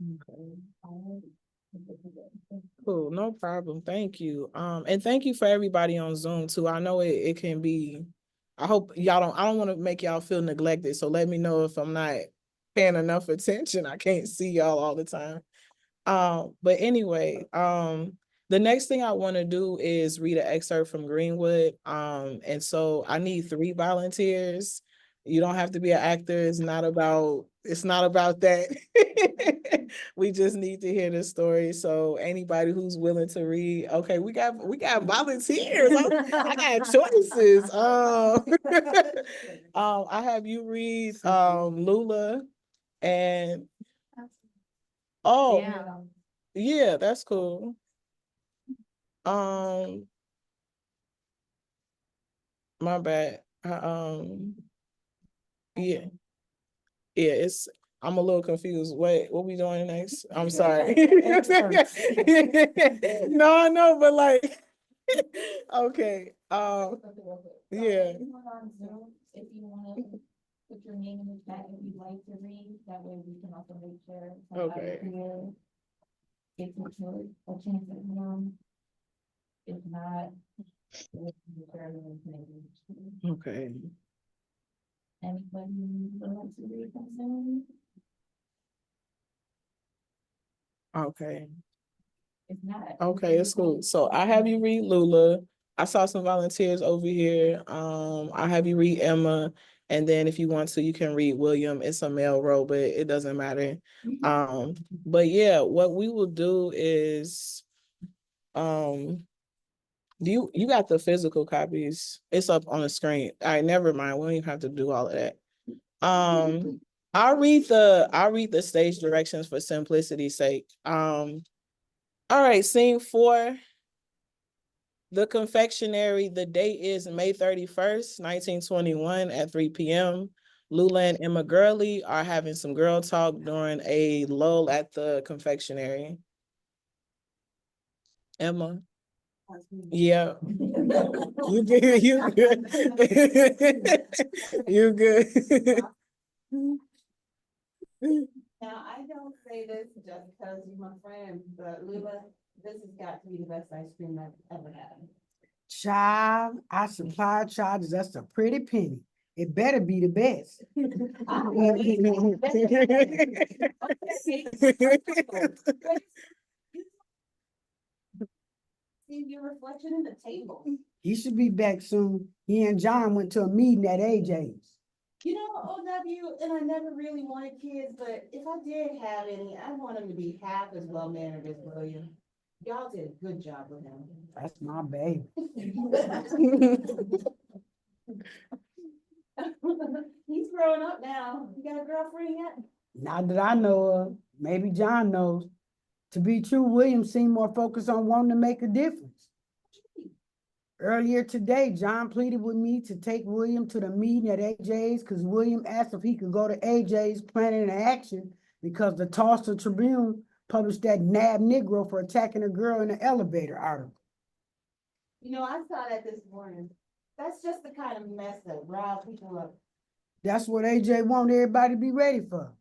Okay. Cool, no problem. Thank you. And thank you for everybody on Zoom too. I know it can be, I hope y'all don't, I don't want to make y'all feel neglected. So let me know if I'm not paying enough attention. I can't see y'all all the time. But anyway, the next thing I want to do is read an excerpt from Greenwood. And so I need 3 volunteers. You don't have to be an actor. It's not about that. We just need to hear the story. So anybody who's willing to read, okay, we got volunteers. I got choices. I have you read Lula and oh yeah, that's cool. Um, my bad. Yeah, yeah, I'm a little confused. What we doing next? I'm sorry. No, I know, but like, okay. Yeah. If you want to put your name in the chat if you'd like to read, that way we can also make sure. Okay. Get a chance at one. If not, Okay. anybody would like to read something? Okay. If not. Okay, it's cool. So I have you read Lula. I saw some volunteers over here. I have you read Emma. And then if you want to, you can read William. It's a male role, but it doesn't matter. But yeah, what we will do is you got the physical copies. It's up on the screen. All right, never mind. We don't even have to do all of that. I'll read the stage directions for simplicity's sake. All right, scene 4. The confectionery. The date is May 31st, 1921 at 3 p.m. Lula and Emma Gurley are having some girl talk during a lull at the confectionery. Emma. Yeah. You good. You good. You good. Now, I don't say this just because you're my friend, but Lula, this has got to be the best ice cream I've ever had. Child, I supply charges. That's a pretty penny. It better be the best. See your reflection in the table. He should be back soon. He and John went to a meeting at AJ's. You know, OW, and I never really wanted kids, but if I did have any, I want them to be half as well mannered as William. Y'all did a good job with him. That's my baby. He's growing up now. You got a girlfriend yet? Not that I know of. Maybe John knows. To be true, William seemed more focused on wanting to make a difference. Earlier today, John pleaded with me to take William to the meeting at AJ's because William asked if he could go to AJ's Planning and Action because the Tulsa Tribune published that nab Negro for attacking a girl in the elevator article. You know, I saw that this morning. That's just the kind of mess that riles people up. That's what AJ wanted everybody to be ready for.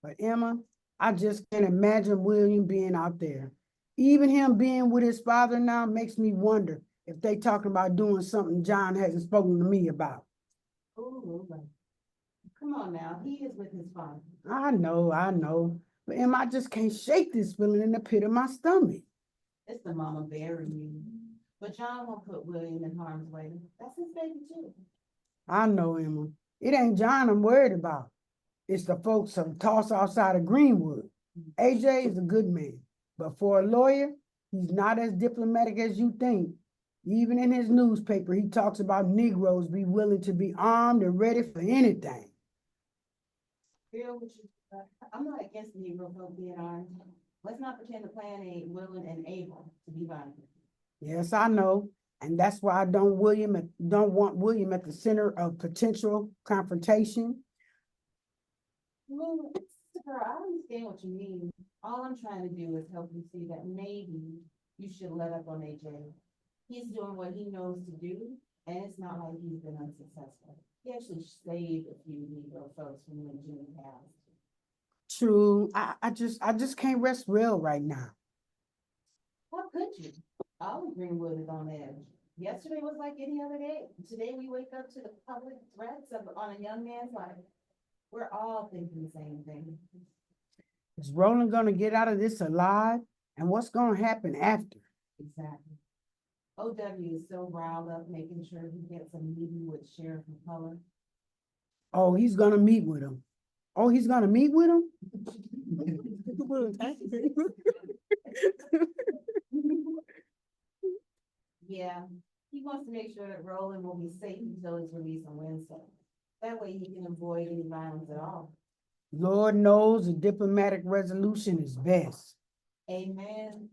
But Emma, I just can't imagine William being out there. Even him being with his father now makes me wonder if they talking about doing something John hasn't spoken to me about. Ooh, come on now. He is with his father. I know. But Emma, I just can't shake this feeling in the pit of my stomach. It's the mama bear in you. But John won't put William in harm's way. That's his baby too. I know, Emma. It ain't John I'm worried about. It's the folks of Tulsa outside of Greenwood. AJ is a good man, but for a lawyer, he's not as diplomatic as you think. Even in his newspaper, he talks about Negroes be willing to be armed and ready for anything. I'm not against the Negro folk being armed. Let's not pretend the plan ain't willing and able to be violent. Yes, I know. And that's why I don't want William at the center of potential confrontation. Well, girl, I understand what you mean. All I'm trying to do is help you see that maybe you should let up on AJ. He's doing what he knows to do, and it's not like he's been unsuccessful. He actually saved a few Negro folks from lynching in the past. True, I just can't rest well right now. How could you? All of Greenwood is on edge. Yesterday was like any other day. Today we wake up to the public threats on a young man's life. We're all thinking the same thing. Is Roland gonna get out of this alive? And what's gonna happen after? Exactly. OW is so riled up, making sure he gets a meeting with Sheriff McCullough. Oh, he's gonna meet with him. Oh, he's gonna meet with him? Yeah, he wants to make sure that Roland will be safe until his release on Wednesday. That way he can avoid any violence at all. Lord knows a diplomatic resolution is best. Amen.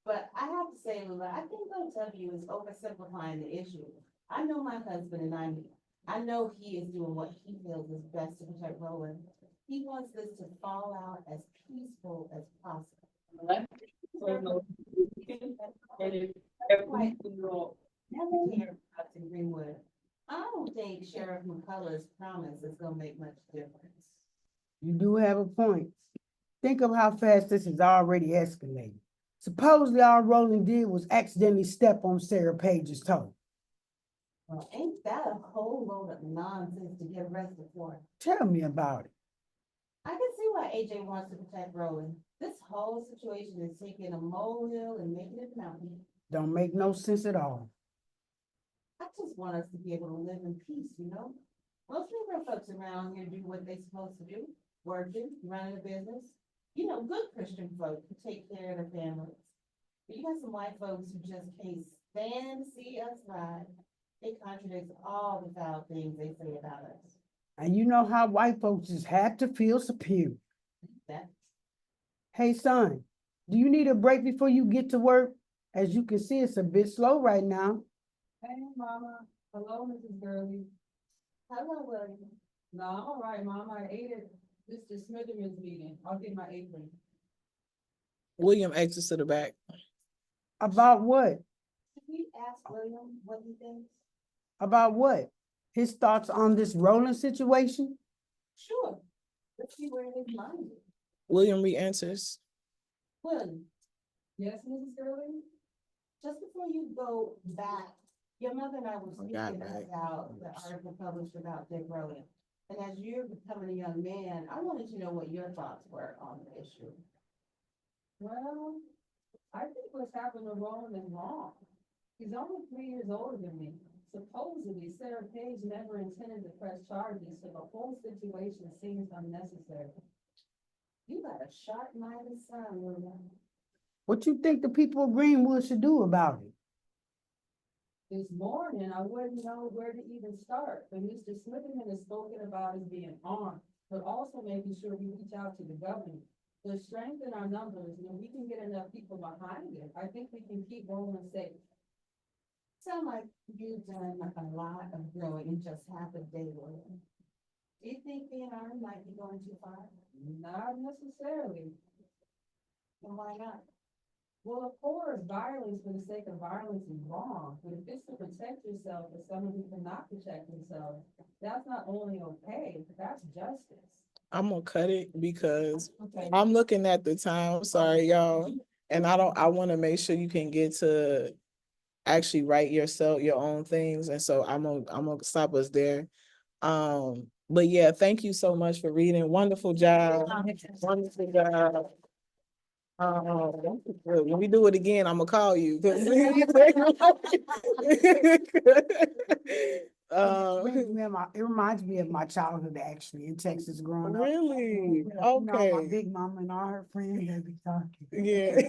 But I have to say, Lula, I think OW is oversimplifying the issue. I know my husband and I know he is doing what he feels is best to protect Roland. He wants this to fall out as peaceful as possible. Never cared about in Greenwood. I don't think Sheriff McCullough's promise is gonna make much difference. You do have a point. Think of how fast this has already escalated. Supposedly all Roland did was accidentally step on Sarah Page's toe. Well, ain't that a whole load of nonsense to get arrested for? Tell me about it. I can see why AJ wants to protect Roland. This whole situation is taking a molehill and making it a mountain. Don't make no sense at all. I just want us to be able to live in peace, you know? Most of our folks around here do what they're supposed to do, working, running a business. You know, good Christian folk who take care of their families. But you got some white folks who just can't stand to see us ride. It contradicts all the foul things they say about us. And you know how white folks just have to feel superior. That's Hey, son, do you need a break before you get to work? As you can see, it's a bit slow right now. Hey, Mama. Hello, Mrs. Gurley. hello, William. No, I'm all right, Mom. I ate at Mr. Smitherman's meeting. I'll get my apron. William exits to the back. About what? Should we ask William what he thinks? About what? His thoughts on this Roland situation? Sure. Let's see where his mind is. William re-enters. William, Yes, Mrs. Gurley? just before you go back, your mother and I were got speaking back. about the article published about Dick Rowland. And as you're becoming a young man, I wanted to know what your thoughts were on the issue. Well, I think what's happened to Roland is wrong. He's only 3 years older than me. Supposedly, Sarah Page never intended to press charges, so the whole situation seems unnecessary. You got a sharp-minded son, William. What you think the people of Greenwood should do about it? This morning, I wouldn't know where to even start, but Mr. Smitherman has spoken about us being armed, but also making sure we reach out to the government. To strengthen our numbers, and if we can get enough people behind it, I think we can keep Roland safe. Sound like you've done a lot of growing in just half a day, William. Do you think being armed might be going too far? Not necessarily. And why not? Well, of course, violence for the sake of violence is wrong, but if it's to protect yourself or someone who cannot protect themselves, that's not only okay, that's justice. I'm gonna cut it because Okay. I'm looking at the time. Sorry, y'all. And I want to make sure you can get to actually write your own things. And so I'm gonna stop us there. But yeah, thank you so much for reading. Wonderful job. Wonderful job. When we do it again, I'm gonna call you. It reminds me of my childhood actually in Texas growing up. Really? You know, my Okay. big mama and all her friends, they be talking. Yeah,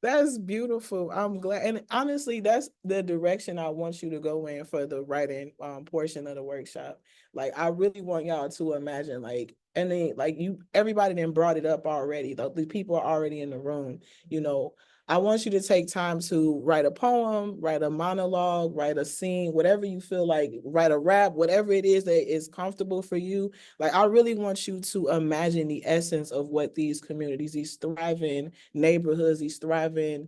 that's beautiful. I'm glad. And honestly, that's the direction I want you to go in for the writing portion of the workshop. Like, I really want y'all to imagine, like, and then like everybody then brought it up already. The people are already in the room, you know. I want you to take time to write a poem, write a monologue, write a scene, whatever you feel like, write a rap, whatever it is that is comfortable for you. Like, I really want you to imagine the essence of what these communities, these thriving neighborhoods, these thriving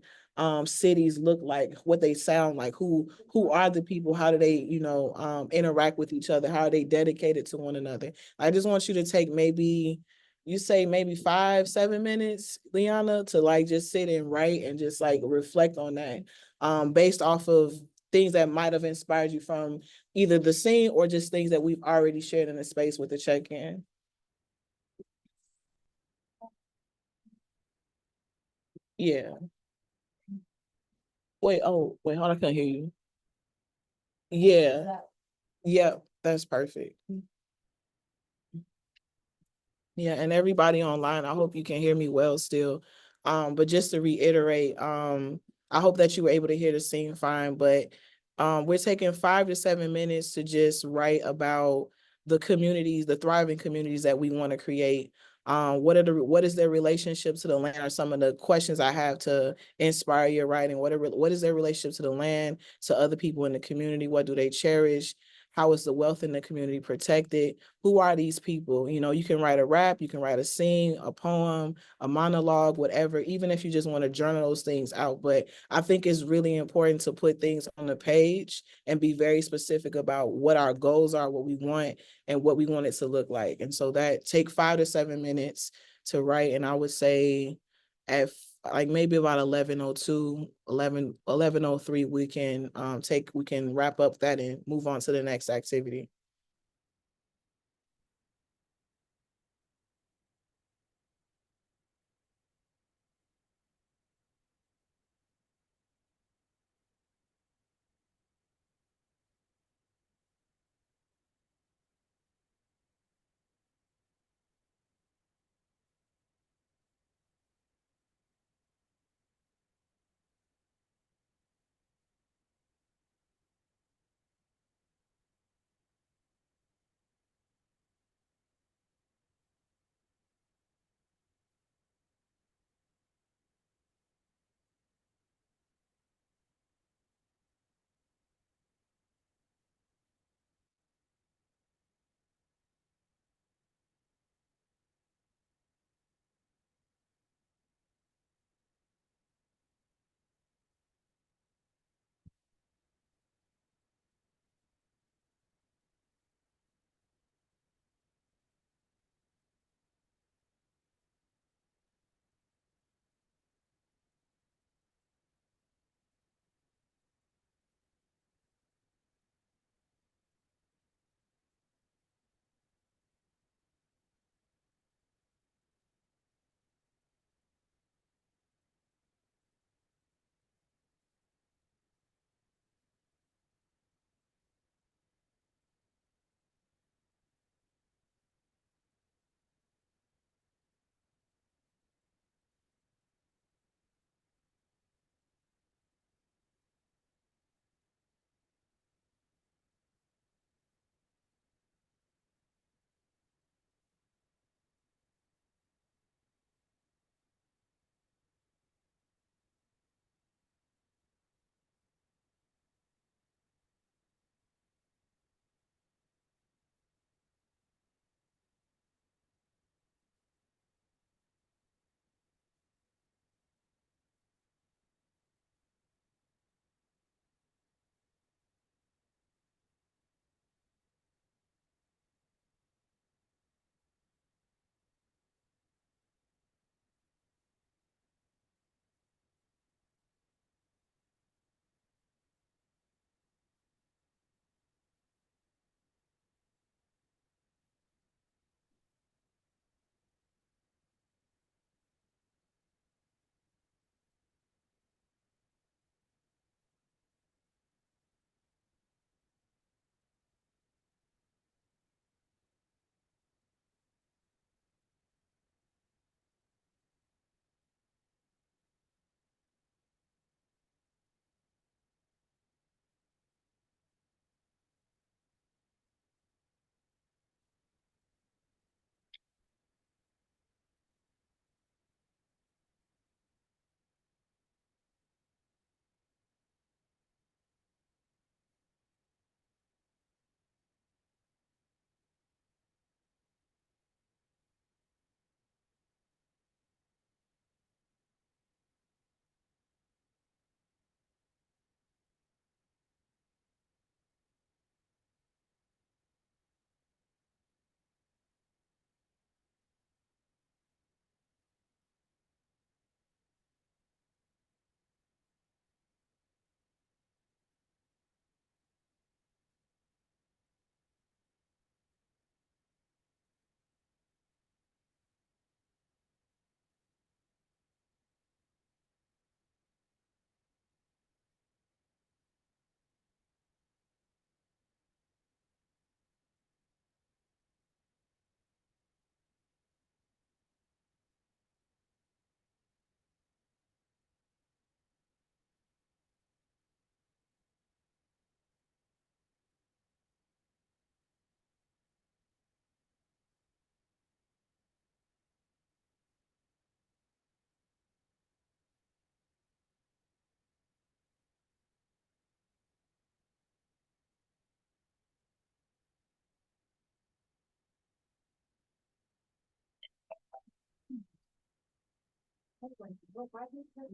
cities look like, what they sound like, who are the people, how do they, you know, interact with each other, how are they dedicated to one another. I just want you to take maybe you say maybe 5, 7 minutes, Liana, to like just sit and write and just like reflect on that, based off of things that might have inspired you from either the scene or just things that we've already shared in the space with the check-in. Yeah. Wait, oh, wait, hold on, I can't hear you. Yeah, That- yeah, that's perfect. Yeah, and everybody online, I hope you can hear me well still. But just to reiterate, I hope that you were able to hear the scene fine, but we're taking 5 to 7 minutes to just write about the communities, the thriving communities that we want to create. What is their relationship to the land are some of the questions I have to inspire your writing. What is their relationship to the land, to other people in the community? What do they cherish? How is the wealth in the community protected? Who are these people? You know, you can write a rap, you can write a scene, a poem, a monologue, whatever, even if you just want to journal those things out. But I think it's really important to put things on the page and be very specific about what our goals are, what we want, and what we want it to look like. And so that take 5 to 7 minutes to write. And I would say at like maybe about 11:02, 11:03, we can wrap up that and move on to the next activity.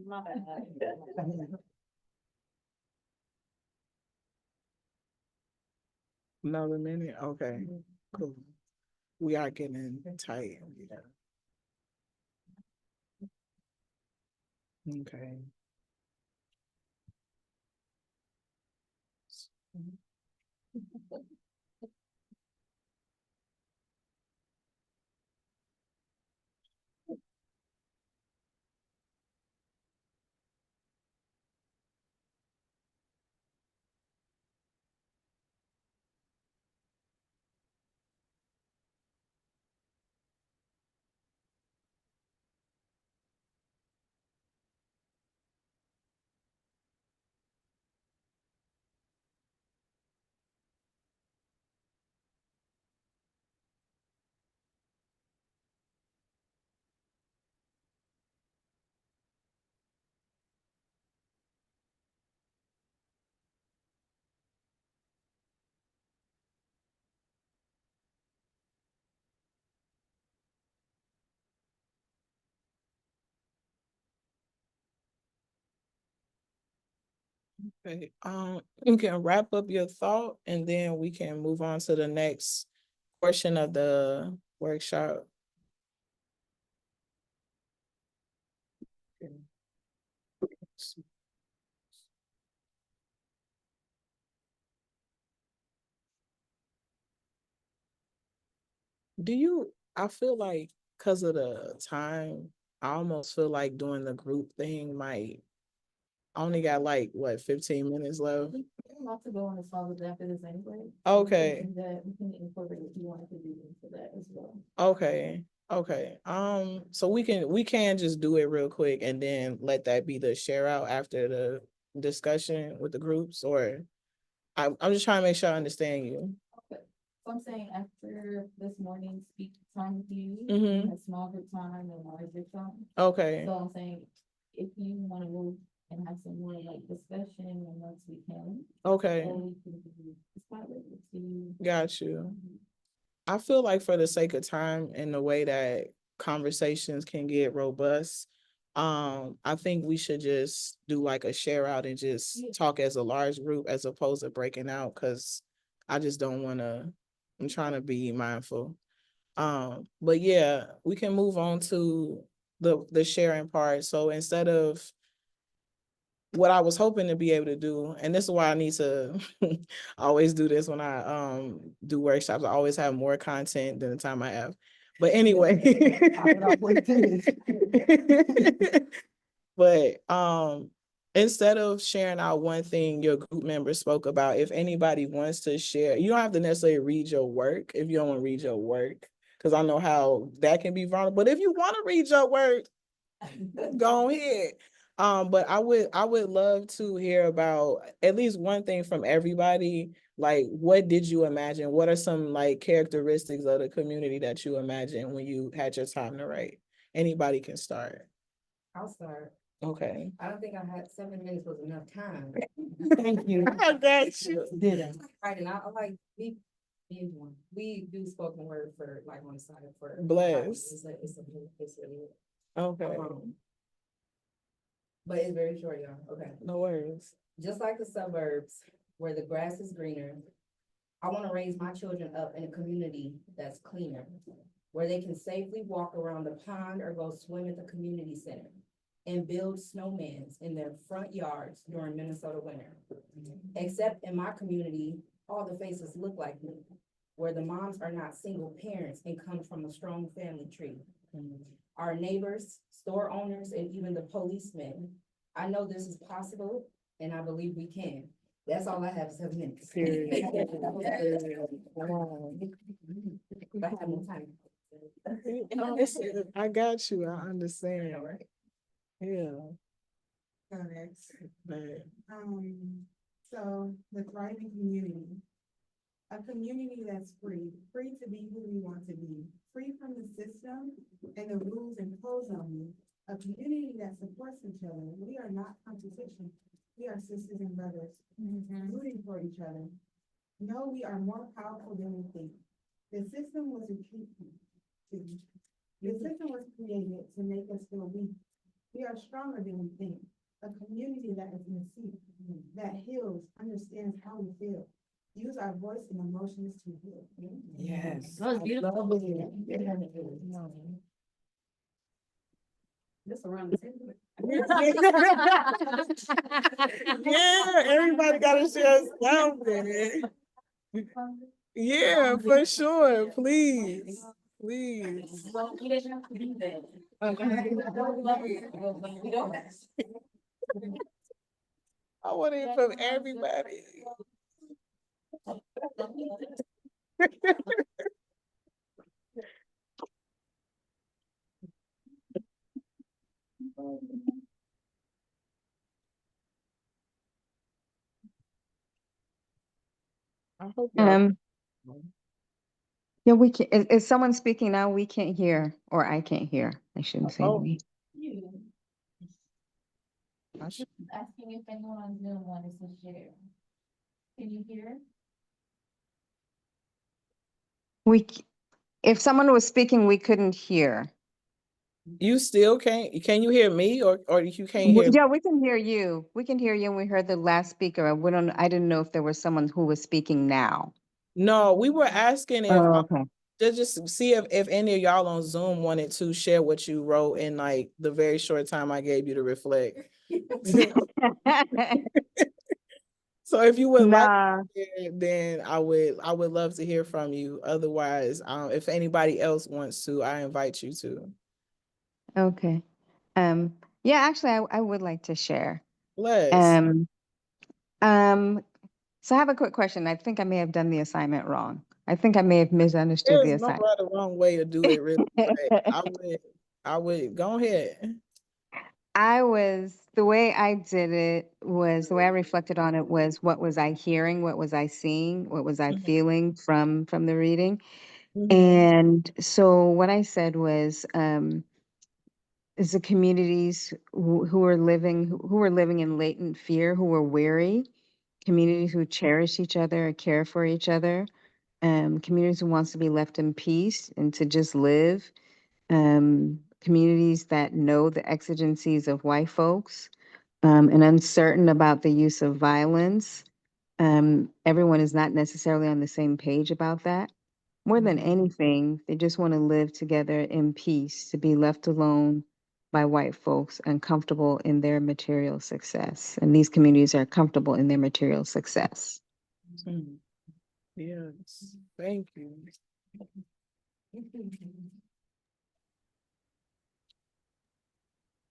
My bad. Another minute, okay, cool. We are getting tight. Yeah. Okay. Okay, you can wrap up your thought and then we can move on to the next portion of the workshop. Do you, I feel like because of the time, I almost feel like doing the group thing might, I only got like, what, 15 minutes left? Not to go on as far as after this anyway. Okay. That we can incorporate if you wanted to do into that as well. Okay, okay. So we can just do it real quick and then let that be the share out after the discussion with the groups, or I'm just trying to make sure I understand you. Okay. So I'm saying after this morning speak time with you, Mhm. we have small group time and larger time. Okay, So I'm saying if you wanna move and have some more like discussion and once we can. okay, Then we can do this pilot with you. got you. I feel like for the sake of time and the way that conversations can get robust, I think we should just do like a share out and just Yeah. talk as a large group as opposed to breaking out, because I just don't wanna, I'm trying to be mindful. But yeah, we can move on to the sharing part. So instead of what I was hoping to be able to do, and this is why I need to always do this when I do workshops. I always have more content than the time I have. But anyway. I would always do this. But instead of sharing out one thing your group members spoke about, if anybody wants to share, you don't have to necessarily read your work if you don't want to read your work, because I know how that can be vulnerable. But if you want to read your work, go ahead. But I would love to hear about at least one thing from everybody. Like, what did you imagine? What are some like characteristics of the community that you imagined when you had your time to write? Anybody can start. I'll start. Okay. I don't think I had 7 minutes was enough time. Thank you. I got you. Did it. Right, and I like, we do spoken word for like on the side for. Bless. It's a. Okay. But it's very short, y'all, okay. No worries. Just like the suburbs where the grass is greener, I want to raise my children up in a community that's cleaner, where they can safely walk around the pond or go swim at the community center and build snowmans in their front yards during Minnesota winter. Except in my community, all the faces look like me, where the moms are not single parents and come from a strong family tree. Our neighbors, store owners, and even the policemen. I know this is possible, and I believe we can. That's all I have, 7 minutes. Period. But I have more time. I got you. I understand. Yeah. Next, But so the thriving community. A community that's free to be who we want to be, free from the system and the rules imposed on you. A community that supports each other. We are not competition. We are sisters and brothers, rooting for each other. No, we are more powerful than we think. The system was created to make us feel weak. We are stronger than we think. A community that is in sync, that heals, understands how we feel. Use our voice and emotions to heal. Yes. That was beautiful. I love it. This around the table. Yeah, everybody gotta share something. Yeah, for sure, please, please. Well, we didn't have to be there. I want it from everybody. I hope y'all. Um, yeah, we can, is someone speaking now? We can't hear, or I can't hear. I shouldn't say Oh. we. I should- Asking if anyone on Zoom wanted to share. Can you hear? If someone was speaking, we couldn't hear. You still can't, can you hear me or you can't hear? Yeah, we can hear you. We can hear you, and we heard the last speaker. I didn't know if there was someone who was speaking now. No, we were asking if, Oh, okay. just see if any of y'all on Zoom wanted to share what you wrote in like the very short time I gave you to reflect. So if you would like, Nah. then I would love to hear from you. Otherwise, if anybody else wants to, I invite you to. Okay. Yeah, actually, I would like to share. Bless. So I have a quick question. I think I may have done the assignment wrong. I think I may have misunderstood the There's no assignment. right or wrong way to do it, really. But I would go ahead. The way I did it was, the way I reflected on it was, what was I hearing? What was I seeing? What was I Mhm. feeling from the reading? Mhm. And so what I said was, is the communities who are living in latent fear, who are weary, communities who cherish each other, care for each other, communities who wants to be left in peace and to just live, communities that know the exigencies of white folks, and uncertain about the use of violence. Everyone is not necessarily on the same page about that. More than anything, they just want to live together in peace, to be left alone by white folks and comfortable in their material success. And these communities are comfortable in their material success. Mhm. Yes, thank you.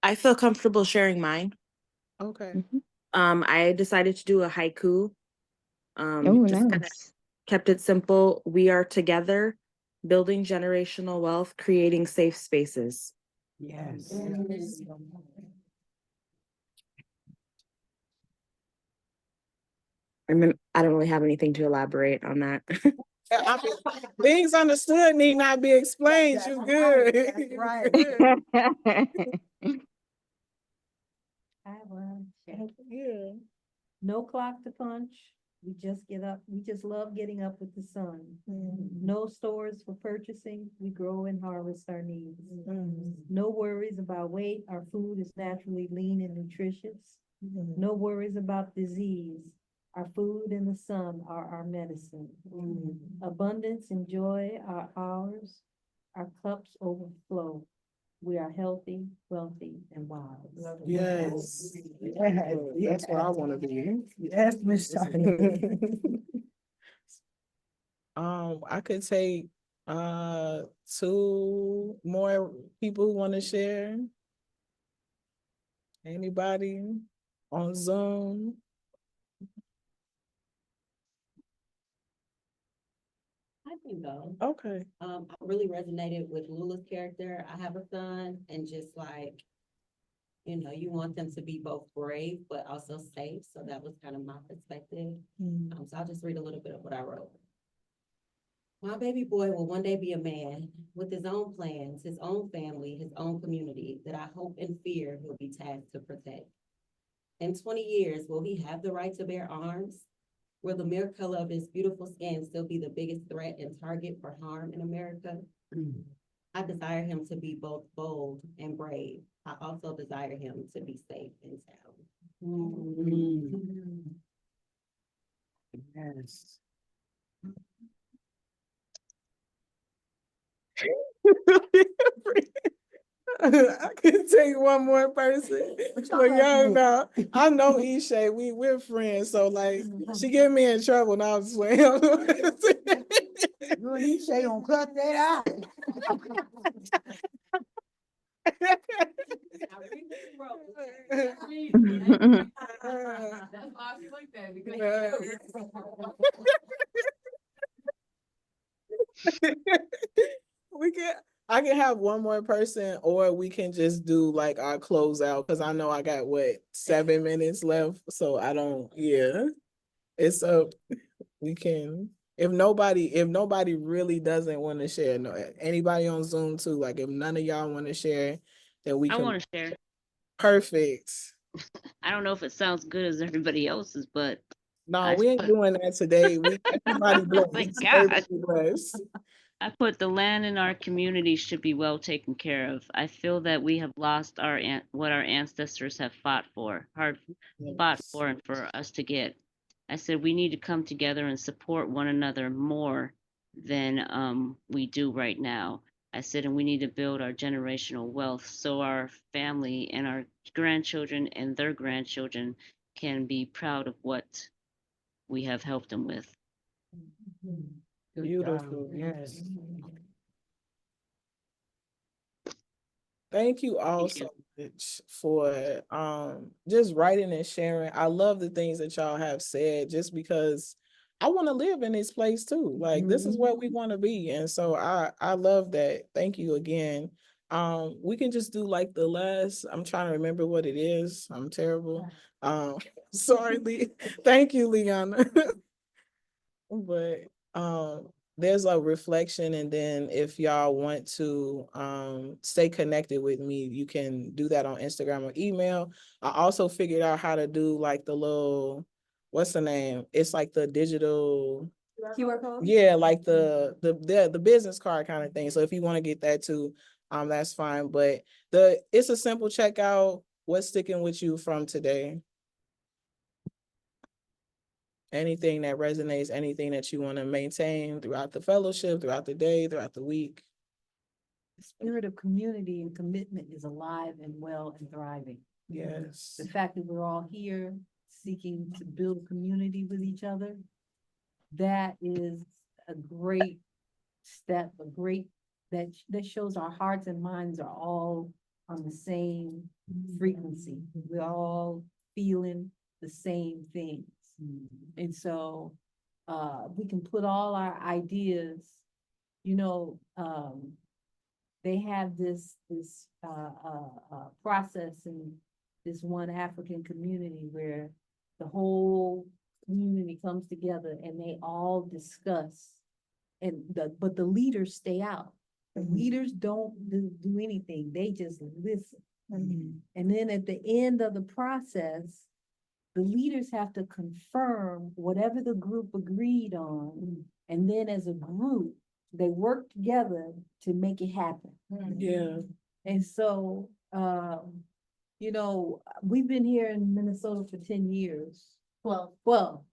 I feel comfortable sharing mine. Okay. Mhm. I decided to do a haiku. Oh, Just kind of nice. kept it simple. We are together, building generational wealth, creating safe spaces. Yes. And then I don't really have anything to elaborate on that. I mean, things understood need not be explained. That's You good. right, that's You right. good. I have one. Yeah. No clock to punch. We just get up. We just love getting up with the sun. No stores for purchasing. We grow and harvest our needs. No worries about weight. Our food is naturally lean and nutritious. No worries about disease. Our food and the sun are our medicine. Abundance and joy are ours. Our cups overflow. We are healthy, wealthy, and wise. Yes. Yes, That's what I want to be. Yes, Miss Shirley. I could take two more people who want to share. Anybody on Zoom? I can go. Okay. I really resonated with Lula's character. I have a son and just like, you know, you want them to be both brave, but also safe. So that was kind of my perspective. So I'll just read a little bit of what I wrote. My baby boy will one day be a man with his own plans, his own family, his own community that I hope and fear he'll be tasked to protect. In 20 years, will he have the right to bear arms? Will the mere color of his beautiful skin still be the biggest threat and target for harm in America? I desire him to be both bold and brave. I also desire him to be safe and sound. Yes. I can take one more person. But y'all know, I know Ishay, we're friends, so like she get me in trouble now. I'm swearing. You and Ishay gonna cut that out. We can I can have one more person, or we can just do like our closeout, because I know I got 7 minutes left. So I don't, yeah. It's we can, if nobody really doesn't want to share, no, anybody on Zoom too, like if none of y'all want to share, then we I can. want to share. Perfect. I don't know if it sounds good as everybody else's, but No, I we ain't put, doing that today. Everybody oh my blessed. God. Everybody blessed. I put the land in our community should be well taken care of. I feel that we have lost what our ancestors have fought for, fought for, and for us to get. I said we need to come together and support one another more than we do right now. I said, and we need to build our generational wealth so our family and our grandchildren and their grandchildren can be proud of what we have helped them with. Beautiful. Yes. Thank you all Thank you. so much for just writing and sharing. I love the things that y'all have said, just because I want to live in this place too. Like this is where we want to be. And so I love that. Thank you again. We can just do like the last, I'm trying to remember what it is. I'm terrible. Sorry, thank you, Liana. But there's a reflection, and then if y'all want to stay connected with me, you can do that on Instagram or email. I also figured out how to do like the little, what's the name? It's like the digital QR code? yeah, like the business card kind of thing. So if you want to get that too, that's fine. But it's a simple checkout. What's sticking with you from today? Anything that resonates, anything that you want to maintain throughout the fellowship, throughout the day, throughout the week. The spirit of community and commitment is alive and well and thriving. Yes. The fact that we're all here seeking to build community with each other, that is a great step, that shows our hearts and minds are all on the same frequency. We're all feeling the same things. And so we can put all our ideas, they have this process in this one African community where the whole community comes together and they all discuss, but the leaders stay out. The leaders don't do anything, they just listen. And then at the end of the process, the leaders have to confirm whatever the group agreed on. And then as a group, they work together to make it happen. Yeah. And so, we've been here in Minnesota for 10 years. Well,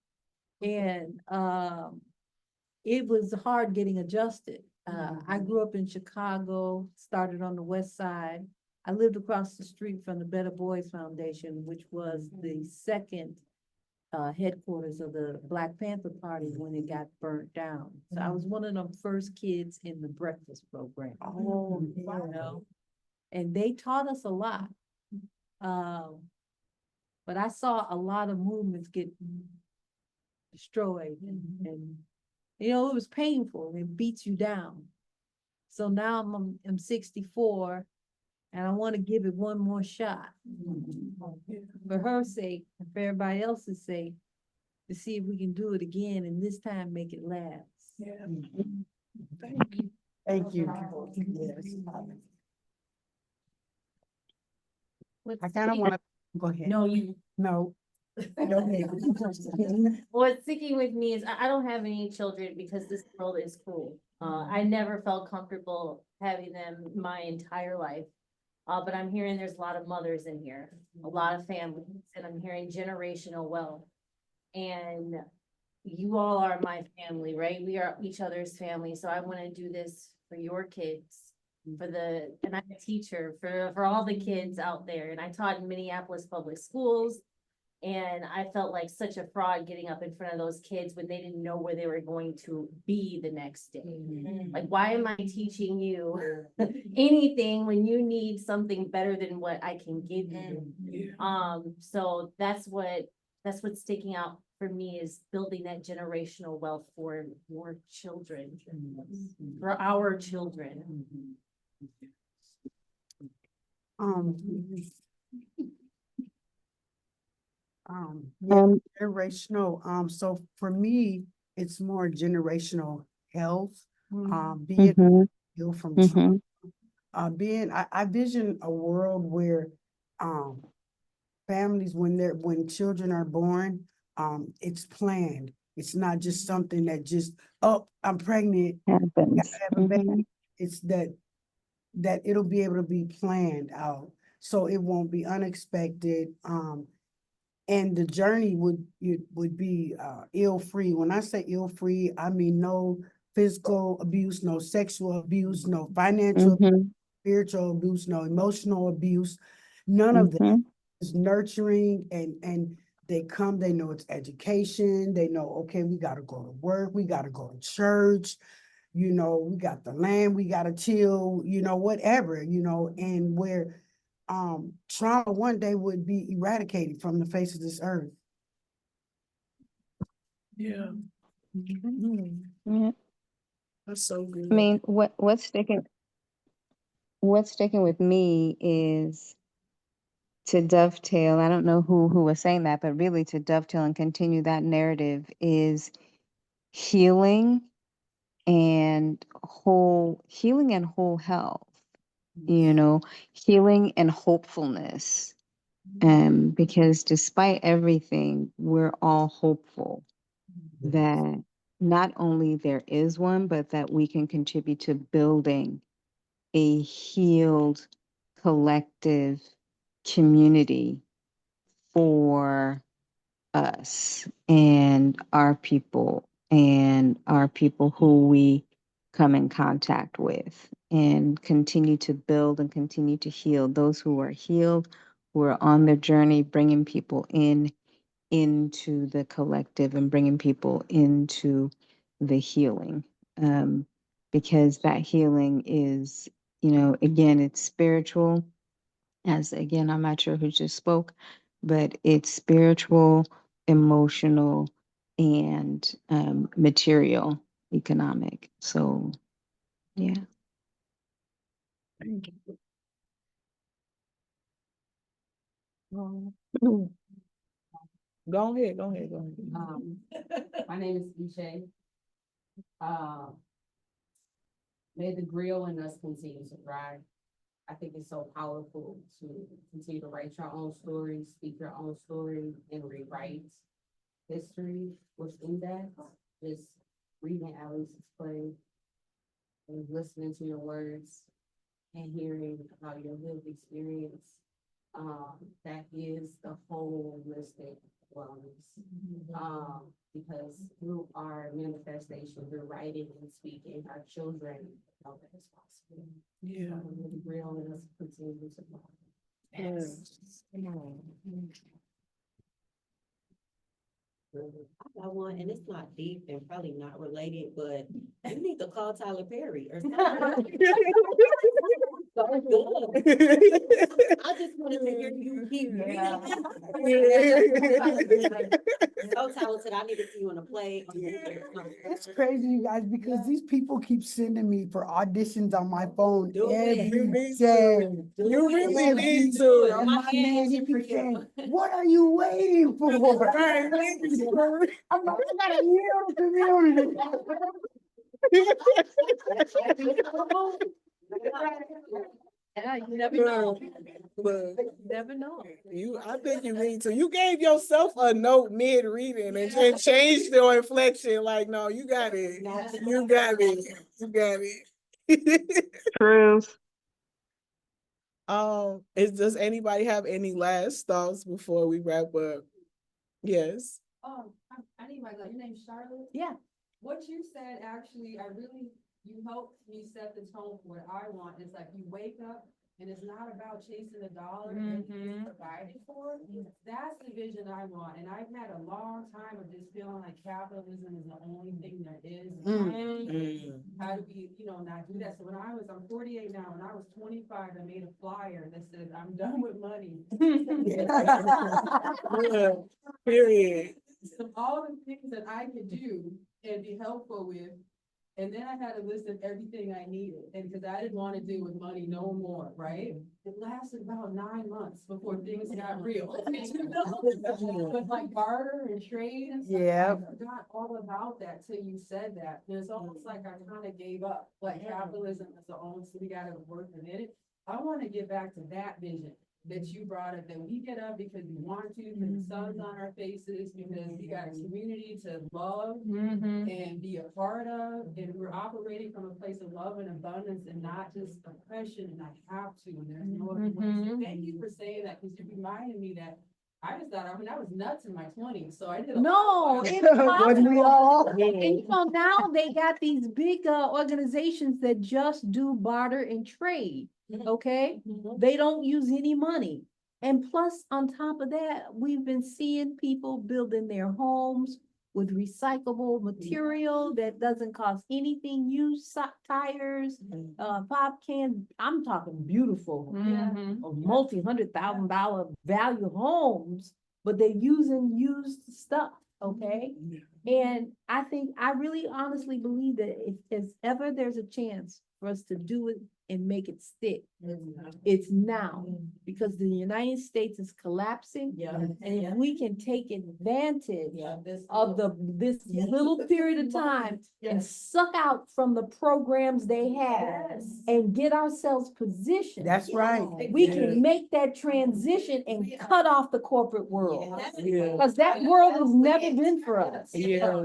and it was hard getting adjusted. I grew up in Chicago, started on the west side. I lived across the street from the Better Boys Foundation, which was the second headquarters of the Black Panther Party when it got burnt down. So I was one of the first kids in the breakfast program. Oh, And they taught us a lot. But I saw a lot of movements get destroyed and it was painful. It beats you down. So now I'm 64 and I want to give it one more shot. For her sake, and for everybody else's sake, to see if we can do it again and this time make it last. yeah. Thank you. Thank you. Yes. I kind of want to, go ahead. No, you. No. Go ahead. What's sticking with me is I don't have any children because this world is cruel. I never felt comfortable having them my entire life. But I'm hearing there's a lot of mothers in here, a lot of families, and I'm hearing generational wealth. And you all are my family, right? We are each other's family, so I wanna do this for your kids. And I'm a teacher for all the kids out there, and I taught in Minneapolis public schools. And I felt like such a fraud getting up in front of those kids when they didn't know where they were going to be the next day. Like, why am I teaching you anything when you need something better than what I can give you? So that's what's sticking out for me, is building that generational wealth for your children, for our children. Yeah, generational, so for me, it's more generational health, being Mhm, healed from trauma. mhm, I vision a world where, families, when children are born, it's planned. It's not just something that just, oh, I'm pregnant, gotta happens. have a baby. It's that it'll be able to be planned out, so it won't be unexpected. And the journey would be ill-free. When I say ill-free, I mean no physical abuse, no sexual abuse, no financial, Mhm, spiritual abuse, no emotional abuse, none of that. mhm, It's nurturing, and they know it's education, they know, okay, we gotta go to work, we gotta go to church, we got the land, we gotta chill, whatever, and where trauma one day would be eradicated from the face of this earth. Yeah, yeah. that's so I good. mean, what's sticking with me is to dovetail. I don't know who was saying that, but really to dovetail and continue that narrative is healing healing and whole health, healing and hopefulness. Because despite everything, we're all hopeful that not only there is one, but that we can contribute to building a healed collective community for us and our people who we come in contact with, and continue to build and continue to heal those who are healed, who are on their journey, bringing people into the collective and bringing people into the healing. Because that healing is, again, it's spiritual. As again, I'm not sure who just spoke, but it's spiritual, emotional, and material, economic. So, yeah. Thank you. Go ahead. My name is Ishay. May the grill in us continue to thrive. I think it's so powerful to continue to write your own story, speak your own story, and rewrite history within that. Just reading Alice's play and listening to your words and hearing about your lived experience. That is the holistic wellness. Because through our manifestation, through writing and speaking, our children know that it's possible. Yeah. The real in us continue to grow. Yes. I got one, and it's not deep and probably not related, but you need to call Tyler Perry or something. I just wanted to hear you here. So talented, I need to see you on a play. It's crazy, you guys, because these people keep sending me for auditions on my phone Do it. every You need day. to. You really Every need day. to. And My my man, hands he are for keeps saying, you. what are you waiting for? Right. I'm like, I gotta yield to community. Yeah, you never know. Look, Never know. I think you need to. You gave yourself a note mid reading and then changed your inflection. Like, no, you got it. You got it. You got it. Truth. Does anybody have any last thoughts before we wrap up? Yes. I need my, your name's Charlotte? Yeah. What you said, actually, you helped me set the tone for what I want. It's like you wake up and it's not about chasing a dollar and being provided for. That's the vision I want. And I've had a long time of just feeling like capitalism is the only thing there is. How do we, not do that? So I'm 48 now. When I was 25, I made a flyer that says, I'm done with money. Yeah, period. So all the things that I could do and be helpful with. And then I had a list of everything I needed, and because I didn't want to do with money no more, right? It lasted about 9 months before things got real. With like barter and trade and stuff. Yeah. I forgot all about that till you said that. And it's almost like I kind of gave up, like capitalism is the only, so we gotta work within it. I want to get back to that vision that you brought up, that we get up because we want to, because the sun's on our faces, because we got a community to love and be a part of, and we're operating from a place of love and abundance and not just oppression, and I have to, and there's no other way. So thank you for saying that, because you reminded me that I just thought, I was nuts in my 20s, so I did a No, lot of- it's Wasn't we possible. all? And now they got these big organizations that just do barter and trade, okay? They don't use any money. And plus, on top of that, we've been seeing people building their homes with recyclable material that doesn't cost anything, used tires, pop cans. I'm talking beautiful, multi-$100,000 value homes, but they're using used stuff, okay? And I really honestly believe that if ever there's a chance for us to do it and make it stick, it's now, because the United States is collapsing. And if we can take advantage of this little period of time and suck out from the programs they have and get ourselves positioned. That's right. We can make that transition and cut off the corporate world. Yeah. Because that world has never been for us. Yeah.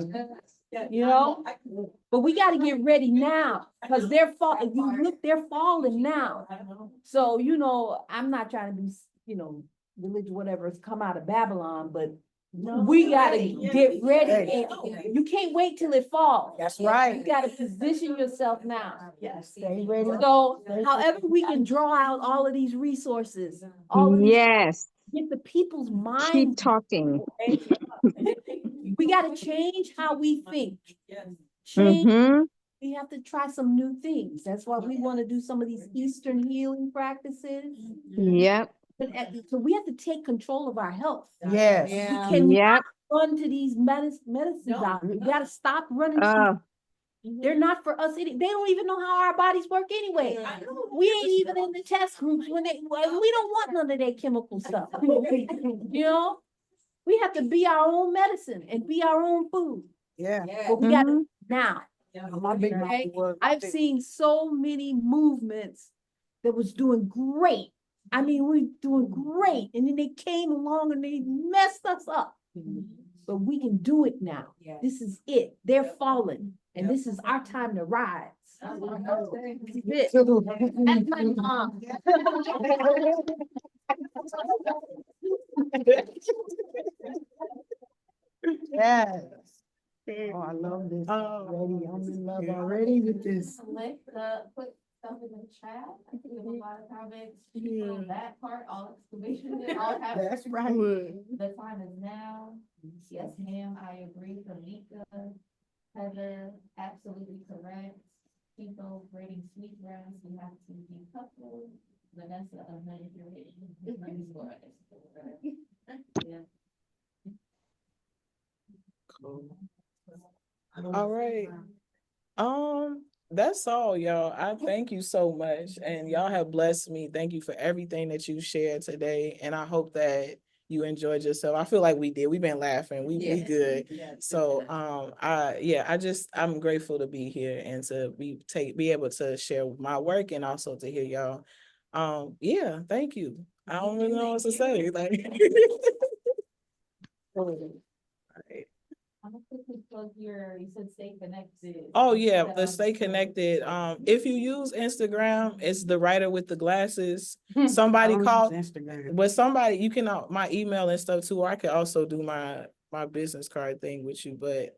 You know, but we got to get ready now, because they're falling now. So, I'm not trying to be, religious, whatever, it's come out of Babylon, but we got to get ready. And you can't wait till it falls. That's right. You got to position yourself now. Stay ready. So however we can draw out all of these resources, all of these, Yes. get the people's minds. Keep talking. We got to change how we think. Change. We have to try some new things. That's why we want to do some of these Eastern healing practices. Yep. So we have to take control of our health. Yes. We cannot run to these medicine doctors. We got to stop running. They're not for us. They don't even know how our bodies work anyway. We ain't even in the test groups we don't want none of that chemical stuff. We have to be our own medicine and be our own food. Yeah. But we got to now. Okay? I've seen so many movements that was doing great. I mean, we're doing great. And then they came along and they messed us up. But we can do it now. This is it. They're falling. And this is our time to rise. This is it. That's my mom. Yes. Oh, I love this already. I'm in love already with this. Put stuff in the chat. I think we have a lot of comments on that part, all exclamation, all have. That's right. The time is now. Yes, ma'am, I agree. Tamika, Heather, absolutely correct. People braiding sweetgrass, we have to decouple. Vanessa of Nigeria. Yeah. Cool. All right. That's all, y'all. I thank you so much, and y'all have blessed me. Thank you for everything that you shared today, and I hope that you enjoyed yourself. I feel like we did. We've been laughing. We good. So I'm grateful to be here and to be able to share my work and also to hear y'all. Thank you. I don't really know what to say. Like. All right. Facebook, you said stay connected. Oh yeah, Is that let's on stay Facebook? connected. If you use Instagram, it's the writer with the glasses. I Somebody don't called, use Instagram. but somebody, you can, my email and stuff too, or I could also do my business card thing with you, but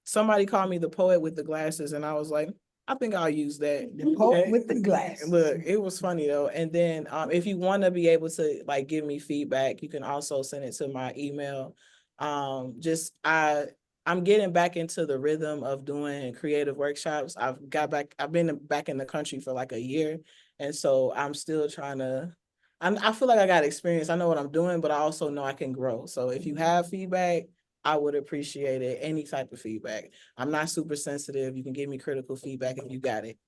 somebody called me the poet with the glasses and I was like, I think I'll use that. The poet And- with the glasses. Look, it was funny though. And then if you want to be able to like give me feedback, you can also send it to my email. I'm getting back into the rhythm of doing creative workshops. I've been back in the country for like a year. And so I'm still trying to, I feel like I got experience. I know what I'm doing, but I also know I can grow. So if you have feedback, I would appreciate it. Any type of feedback. I'm not super sensitive. You can give me critical feedback if you got it.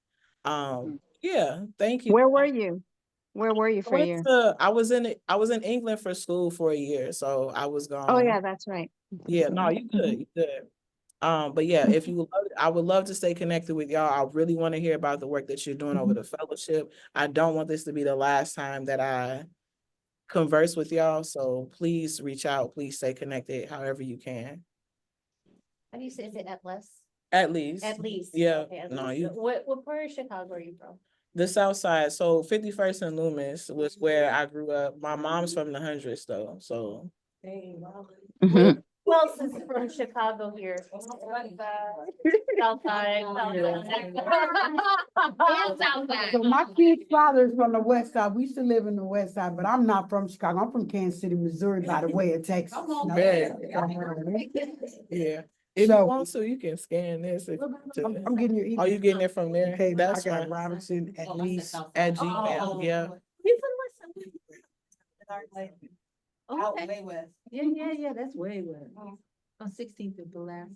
Yeah, thank you. Where were you? Where were you I for a went year? to, I was in England for school for a year, so I was Oh, gone. yeah, that's right. Yeah, no, you good, you good. But yeah, if you would love, I would love to stay connected with y'all. I really want to hear about the work that you're doing over the fellowship. I don't want this to be the last time that I converse with y'all, so please reach out, please stay connected however you can. How do you say, is it at less? At least. At least. Yeah, Okay, at no, least. you, What part of Chicago are you from? the South Side, so 51st and Loomis was where I grew up. My mom's from the hundreds though, so. Mhm. Who else is from Chicago here? Southside. So my kid's father is from the west side. We used to live in the west side, but I'm not from Chicago. I'm from Kansas City, Missouri, by the way of Texas. Bad. Yeah, if you So- want to, you can scan this. I'm getting your email. Oh, you getting it from there? Okay, That's I got fine. Robinson at least. At Gmail, yeah. You from West? Out Okay. way west. Yeah, that's way west. On 16th of Pulaski.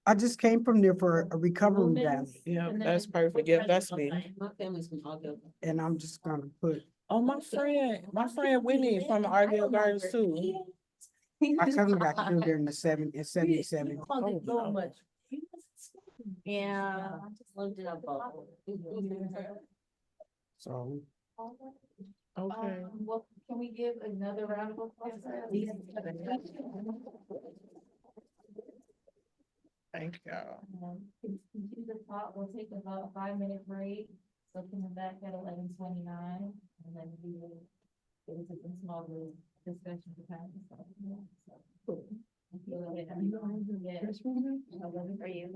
I just came from there for a recovery Lumens, rally, Yeah, and that's then perfect. Yeah, that's me. My family's from Aldo. and I'm just gonna put, Oh, my friend Whitney from the Argyle Gardens too. my cousin got killed there in the 77. Oh, no. so much. Yeah, I just looked it up. So Okay. Well, can we give another round of applause? Thank y'all. Continue to talk, we'll take about a 5-minute break, so coming back at 11:29, and then we will get into some small group discussion to kind of stuff. So, yeah. Are you?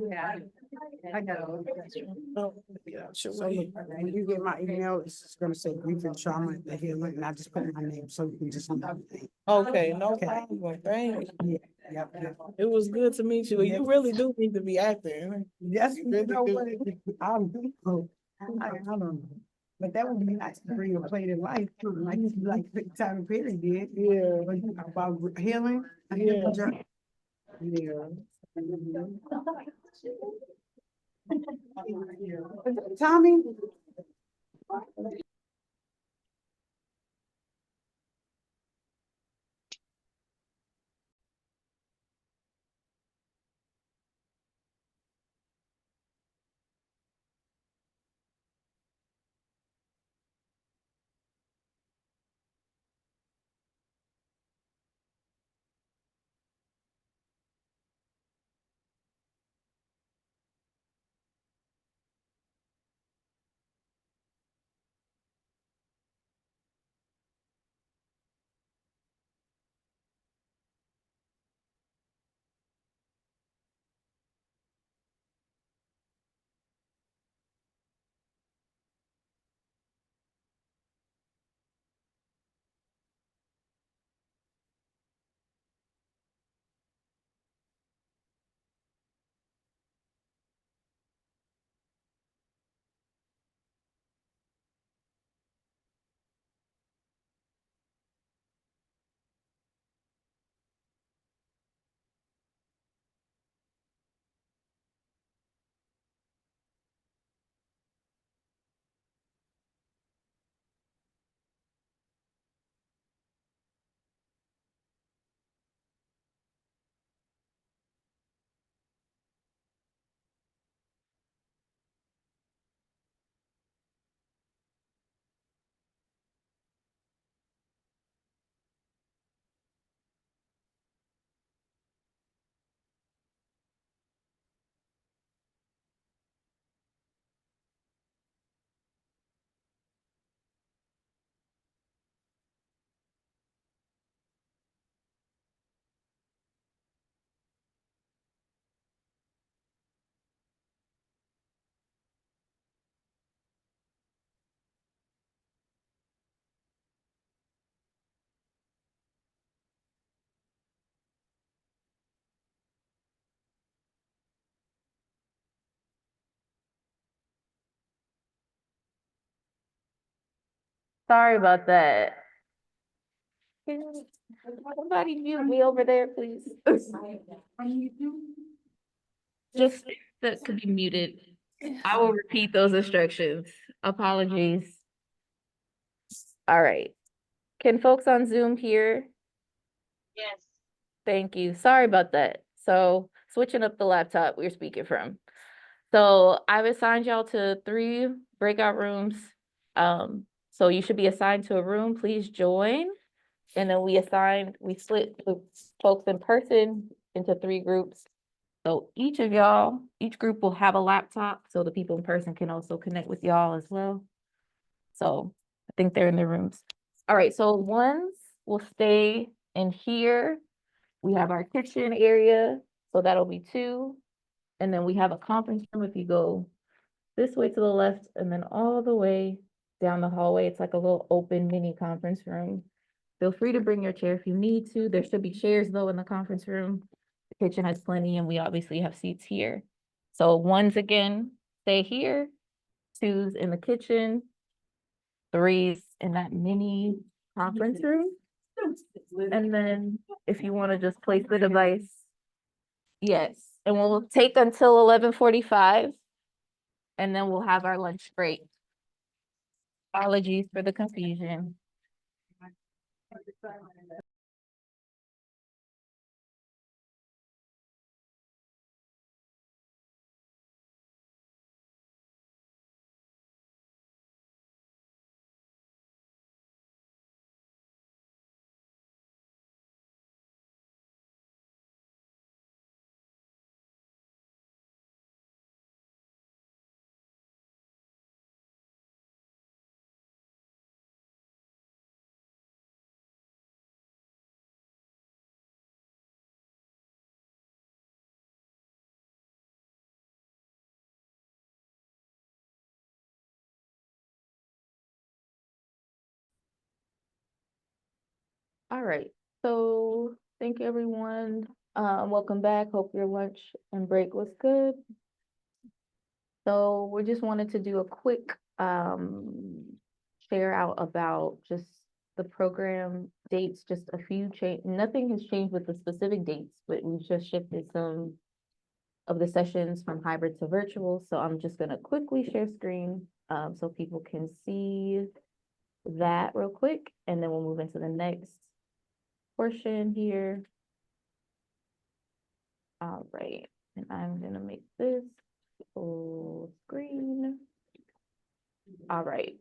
Yeah. I got all Oh, yeah, sure. So when you get my email, it's just gonna say grief and trauma, the healing, and I just put my name, so you can just know. Okay, no Okay. problem. Thank you. Yep, yep. It was good to meet you. You really do need to be acting. Yes, You you really know do. what? I don't know. But that would be nice to bring a plate in life, too, like Tyler Perry did. Yeah. About healing. a Yeah. healing journey. Yeah. Tommy? Sorry about that. Can somebody mute me over there, please? Just that could be muted. I will repeat those instructions. Apologies. All right. Can folks on Zoom hear? Yes. Thank you. Sorry about that. So switching up the laptop we're speaking from. So I've assigned y'all to 3 breakout rooms. So you should be assigned to a room. Please join. And then we split the folks in person into 3 groups. So each group will have a laptop, so the people in person can also connect with y'all as well. So I think they're in their rooms. All right, so ones will stay in here. We have our kitchen area, so that'll be 2. And then we have a conference room if you go this way to the left and then all the way down the hallway. It's like a little open mini conference room. Feel free to bring your chair if you need to. There should be chairs though in the conference room. The kitchen has plenty and we obviously have seats here. So ones again, stay here, 2s in the kitchen, 3s in that mini conference room. And then if you want to just place the device, yes, and we'll take until 11:45 and then we'll have our lunch break. Apologies for the confusion. All right, so thank you, everyone. Welcome back. Hope your lunch and break was good. So we just wanted to do a quick share out about just the program dates, just a few change. Nothing has changed with the specific dates, but we've just shifted some of the sessions from hybrid to virtual. So I'm just gonna quickly share screen so people can see that real quick, and then we'll move into the next portion here. All right, and I'm gonna make this full screen. All right.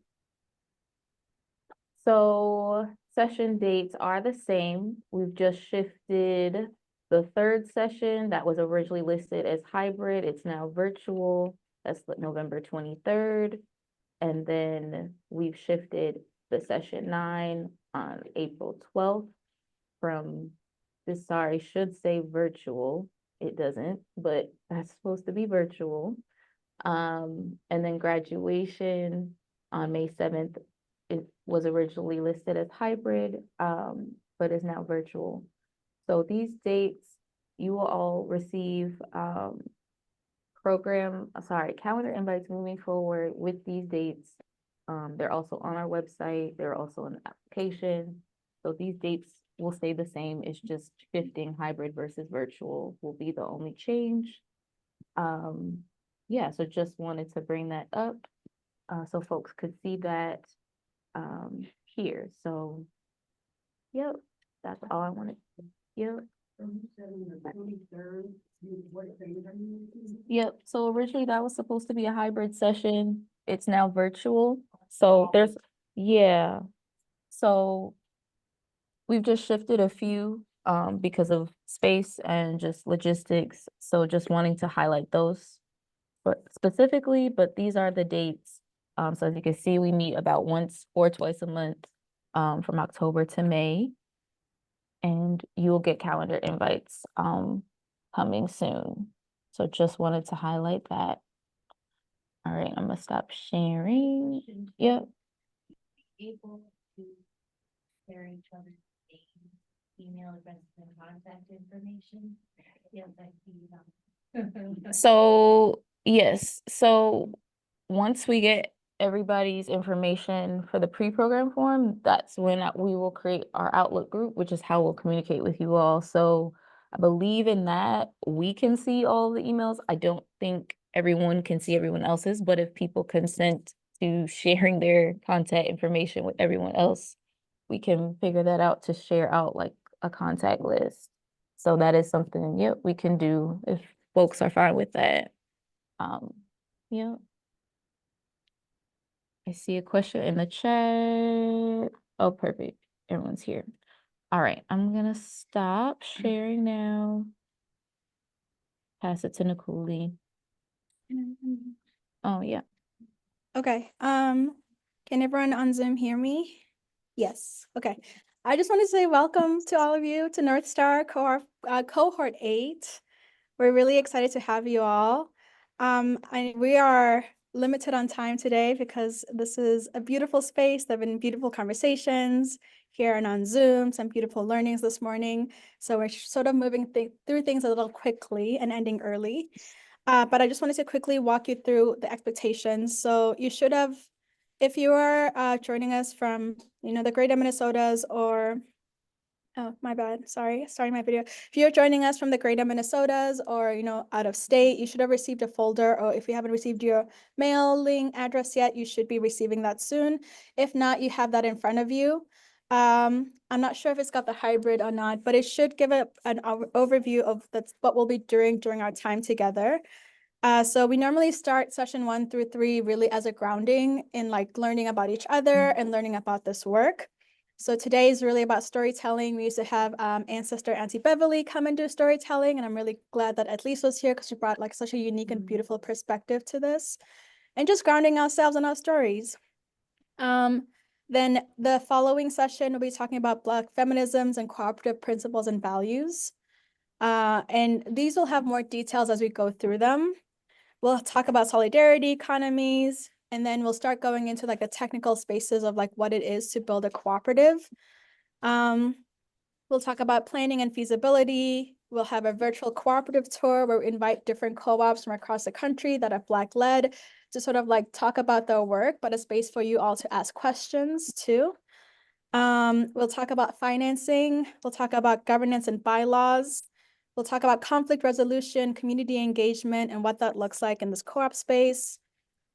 So session dates are the same. We've just shifted the 3rd session that was originally listed as hybrid. It's now virtual. That's November 23rd. And then we've shifted the session 9 on April 12th from this, sorry, should say virtual. It doesn't, but that's supposed to be virtual. And then graduation on May 7th, it was originally listed as hybrid, but is now virtual. So these dates, you will all receive calendar invites moving forward with these dates. They're also on our website. They're also in the application. So these dates will stay the same. It's just shifting hybrid versus virtual will be the only change. Yeah, so just wanted to bring that up so folks could see that here. So, yep, that's all I wanted. Yep. Yep, so originally that was supposed to be a hybrid session. It's now virtual. So yeah. So we've just shifted a few because of space and just logistics. So just wanting to highlight those but specifically, but these are the dates. So as you can see, we meet about once or twice a month from October to May. And you will get calendar invites coming soon. So just wanted to highlight that. All right, I'm gonna stop sharing. Yep. Able to share each other's names, email addresses, and contact information. Yeah, So yes, so once we get everybody's information for the pre-program form, that's when we will create our Outlook group, which is how we'll communicate with you all. So I believe in that we can see all the emails. I don't think everyone can see everyone else's, but if people consent to sharing their contact information with everyone else, we can figure that out to share out like a contact list. So that is something, yep, we can do if folks are fine with that. Yeah. I see a question in the chat. Oh, perfect. Everyone's here. All right, I'm gonna stop sharing now. Pass it to Nicole. Oh, yeah. Okay, can everyone on Zoom hear me? Yes, okay. I just want to say welcome to all of you to North Star Cohort 8. We're really excited to have you all. We are limited on time today because this is a beautiful space. There have been beautiful conversations here and on Zoom, some beautiful learnings this morning. So we're sort of moving through things a little quickly and ending early. But I just wanted to quickly walk you through the expectations. So you should have, if you are joining us from, the greater Minnesotas or, oh, my bad, sorry, starting my video. If you're joining us from the greater Minnesotas or, out of state, you should have received a folder, or if you haven't received your mailing address yet, you should be receiving that soon. If not, you have that in front of you. I'm not sure if it's got the hybrid or not, but it should give an overview of what we'll be doing during our time together. So we normally start session 1 through 3 really as a grounding in like learning about each other and learning about this work. So today is really about storytelling. We used to have ancestor Auntie Beverly come and do storytelling, and I'm really glad that Elise was here because she brought like such a unique and beautiful perspective to this, and just grounding ourselves in our stories. Then the following session, we'll be talking about Black feminisms and cooperative principles and values. And these will have more details as we go through them. We'll talk about solidarity economies, and then we'll start going into like the technical spaces of like what it is to build a cooperative. We'll talk about planning and feasibility. We'll have a virtual cooperative tour where we invite different co-ops from across the country that are Black led to sort of like talk about their work, but a space for you all to ask questions too. We'll talk about financing. We'll talk about governance and bylaws. We'll talk about conflict resolution, community engagement, and what that looks like in this co-op space.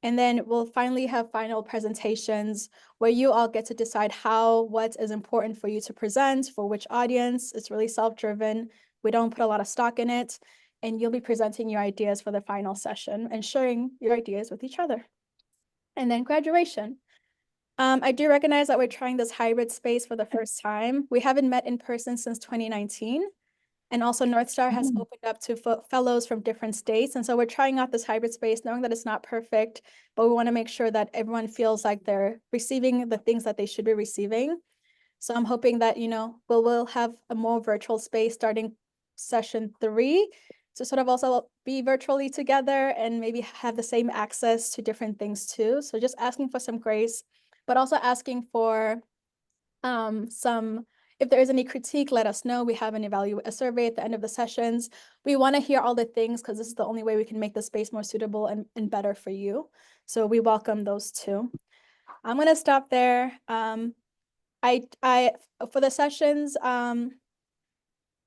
And then we'll finally have final presentations where you all get to decide what is important for you to present, for which audience. It's really self-driven. We don't put a lot of stock in it. And you'll be presenting your ideas for the final session and sharing your ideas with each other. And then graduation. I do recognize that we're trying this hybrid space for the first time. We haven't met in person since 2019. And also North Star has opened up to fellows from different states. And so we're trying out this hybrid space, knowing that it's not perfect, but we want to make sure that everyone feels like they're receiving the things that they should be receiving. So I'm hoping that, we'll have a more virtual space starting session 3 to sort of also be virtually together and maybe have the same access to different things too. So just asking for some grace, but also asking for if there is any critique, let us know. We have a survey at the end of the sessions. We want to hear all the things because this is the only way we can make the space more suitable and better for you. So we welcome those too. I'm going to stop there. For the sessions, I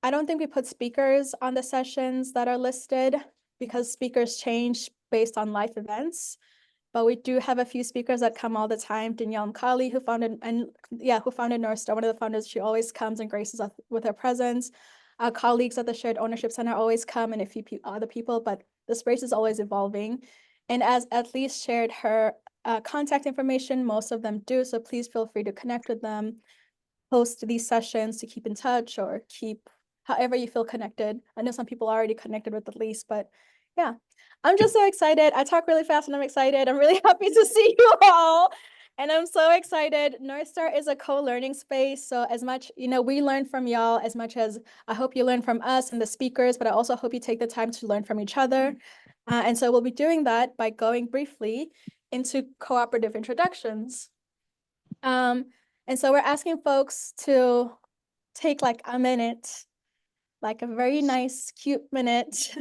don't think we put speakers on the sessions that are listed because speakers change based on life events. But we do have a few speakers that come all the time. Danielle Mkali, who founded North Star, one of the founders, she always comes and graces us with her presence. Our colleagues at the Shared Ownership Center always come, and a few other people, but the space is always evolving. And as Elise shared her contact information, most of them do, so please feel free to connect with them, host these sessions to keep in touch or keep however you feel connected. I know some people are already connected with Elise, but yeah. I'm just so excited. I talk really fast and I'm excited. I'm really happy to see you all. And I'm so excited. North Star is a co-learning space. So as much, we learn from y'all as much as I hope you learn from us and the speakers, but I also hope you take the time to learn from each other. And so we'll be doing that by going briefly into cooperative introductions. And so we're asking folks to take like a minute, like a very nice, cute minute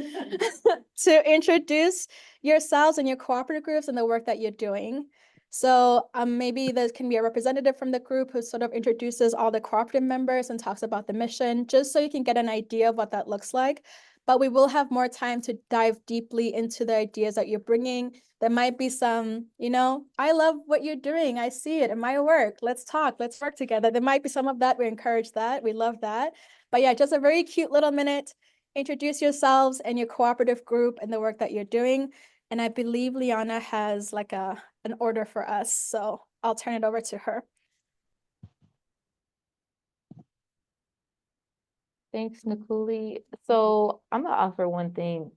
to introduce yourselves and your cooperative groups and the work that you're doing. So maybe there can be a representative from the group who sort of introduces all the cooperative members and talks about the mission, just so you can get an idea of what that looks like. But we will have more time to dive deeply into the ideas that you're bringing. There might be some, I love what you're doing. I see it in my work. Let's talk. Let's work together. There might be some of that. We encourage that. We love that. But yeah, just a very cute little minute. Introduce yourselves and your cooperative group and the work that you're doing. And I believe Liana has like an order for us. So I'll turn it over to her. Thanks, Nikuli. So I'm gonna offer one thing.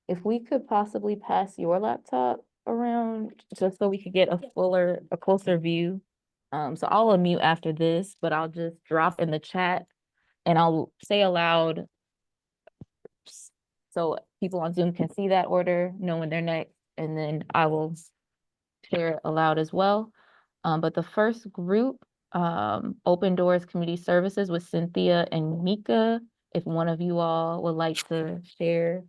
If we could possibly pass your laptop around just so we could get a closer view. So I'll unmute after this, but I'll just drop in the chat and I'll say aloud so people on Zoom can see that order, know when they're next, and then I will share it aloud as well. But the first group, Open Doors Community Services with Cynthia and Mika. If one of you all would like to share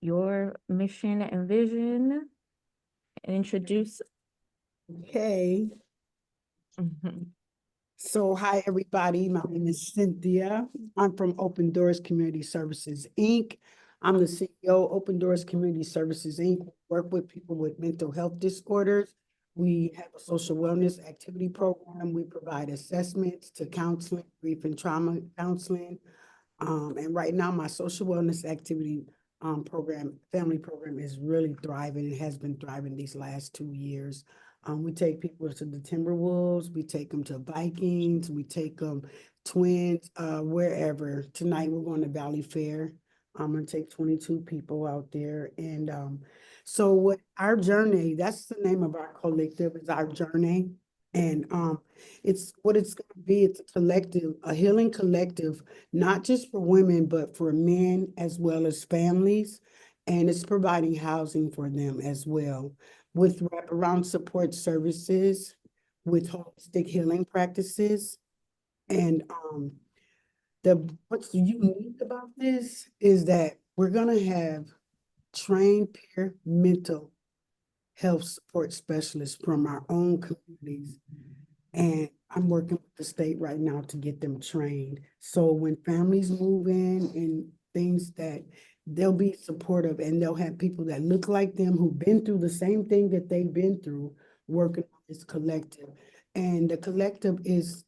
your mission and vision and introduce. Okay. So hi, everybody. My name is Cynthia. I'm from Open Doors Community Services, Inc. I'm the CEO, Open Doors Community Services, Inc. We work with people with mental health disorders. We have a social wellness activity program. We provide assessments to counseling, grief and trauma counseling. And right now, my social wellness activity family program is really thriving. It has been thriving these last 2 years. We take people to the Timberwolves, we take them to Vikings, we take them Twins, wherever. Tonight, we're going to Valley Fair. I'm gonna take 22 people out there. And so what our journey, that's the name of our collective, is our journey. And it's what it's gonna be. It's a collective, a healing collective, not just for women, but for men as well as families. And it's providing housing for them as well, with wraparound support services, with holistic healing practices. And what's unique about this is that we're gonna have trained peer mental health support specialists from our own communities. And I'm working with the state right now to get them trained. So when families move in and things, that they'll be supportive, and they'll have people that look like them who've been through the same thing that they've been through, working on this collective. And the collective is,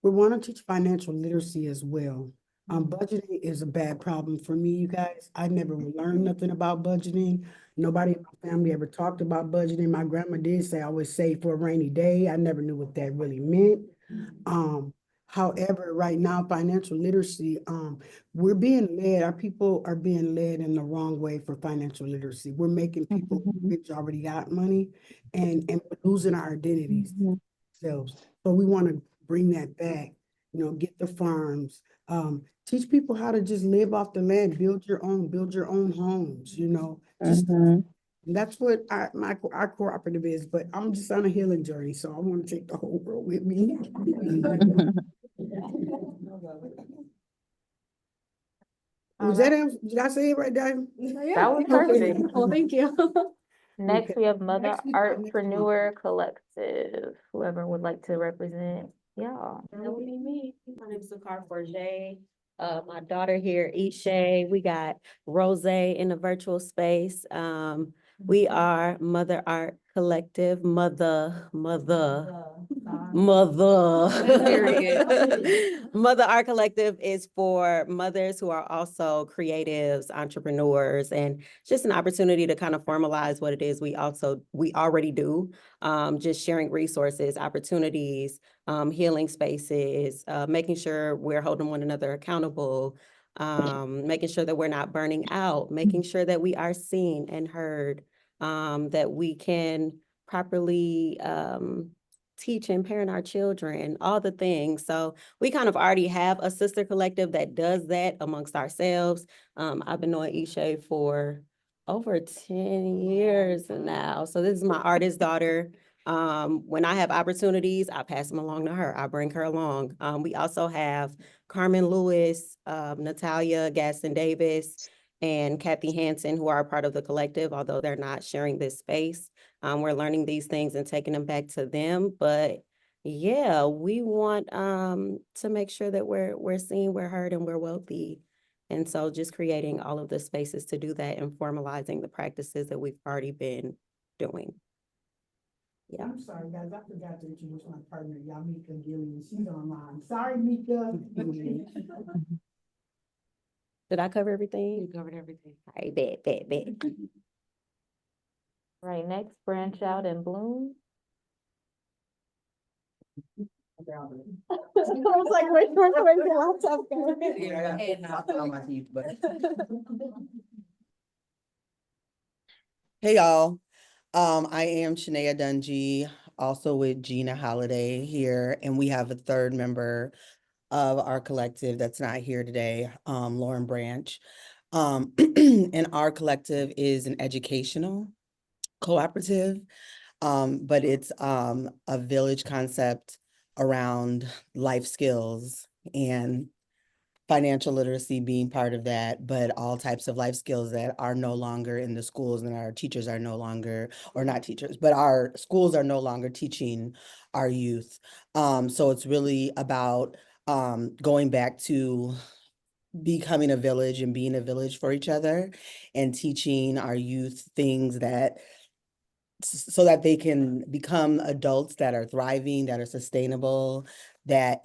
we want to teach financial literacy as well. Budgeting is a bad problem for me, you guys. I never learned nothing about budgeting. Nobody in my family ever talked about budgeting. My grandma did say I always save for a rainy day. I never knew what that really meant. However, right now, financial literacy, we're being led, our people are being led in the wrong way for financial literacy. We're making people which already got money and we're losing our identities themselves. So we want to bring that back, get the farms, teach people how to just live off the land, build your own homes, just that's what our cooperative is. But I'm just on a healing journey, so I want to take the whole world with me. Did I say it right, Diane? That was perfect. Well, thank you. Next, we have Mother Next we got Artpreneur Collective. Whoever would like to represent y'all. That would be me. My name is Sakar Forget. My daughter here, Ishay. We got Rose in the virtual space. We are Mother Art Collective, Mother. Mother Art Collective is for mothers who are also creatives, entrepreneurs, and just an opportunity to kind of formalize what it is we already do. Just sharing resources, opportunities, healing spaces, making sure we're holding one another accountable, making sure that we're not burning out, making sure that we are seen and heard, that we can properly teach and parent our children, all the things. So we kind of already have a sister collective that does that amongst ourselves. I've been knowing Ishay for over 10 years now. So this is my artist daughter. When I have opportunities, I pass them along to her. I bring her along. We also have Carmen Lewis, Natalia Gaston Davis, and Kathy Hansen, who are a part of the collective, although they're not sharing this space. We're learning these things and taking them back to them, but yeah, we want to make sure that we're seen, we're heard, and we're wealthy. And so just creating all of the spaces to do that and formalizing the practices that we've already been doing. Yeah. I'm sorry, guys, I forgot to introduce my partner, Yamika Gillian. She's online. Sorry, Mika. Did I cover everything? You covered everything. All right, bet. Right, next, branch out and bloom. I was like, wait for the laptop. Hey y'all, I am Shania Dungy, also with Gina Holiday here, and we have a third member of our collective that's not here today, Lauren Branch. And our collective is an educational cooperative, but it's a village concept around life skills and financial literacy being part of that, but all types of life skills that are no longer in the schools, and our teachers are no longer, or not teachers, but our schools are no longer teaching our youth. So it's really about going back to becoming a village and being a village for each other and teaching our youth things that so that they can become adults that are thriving, that are sustainable, that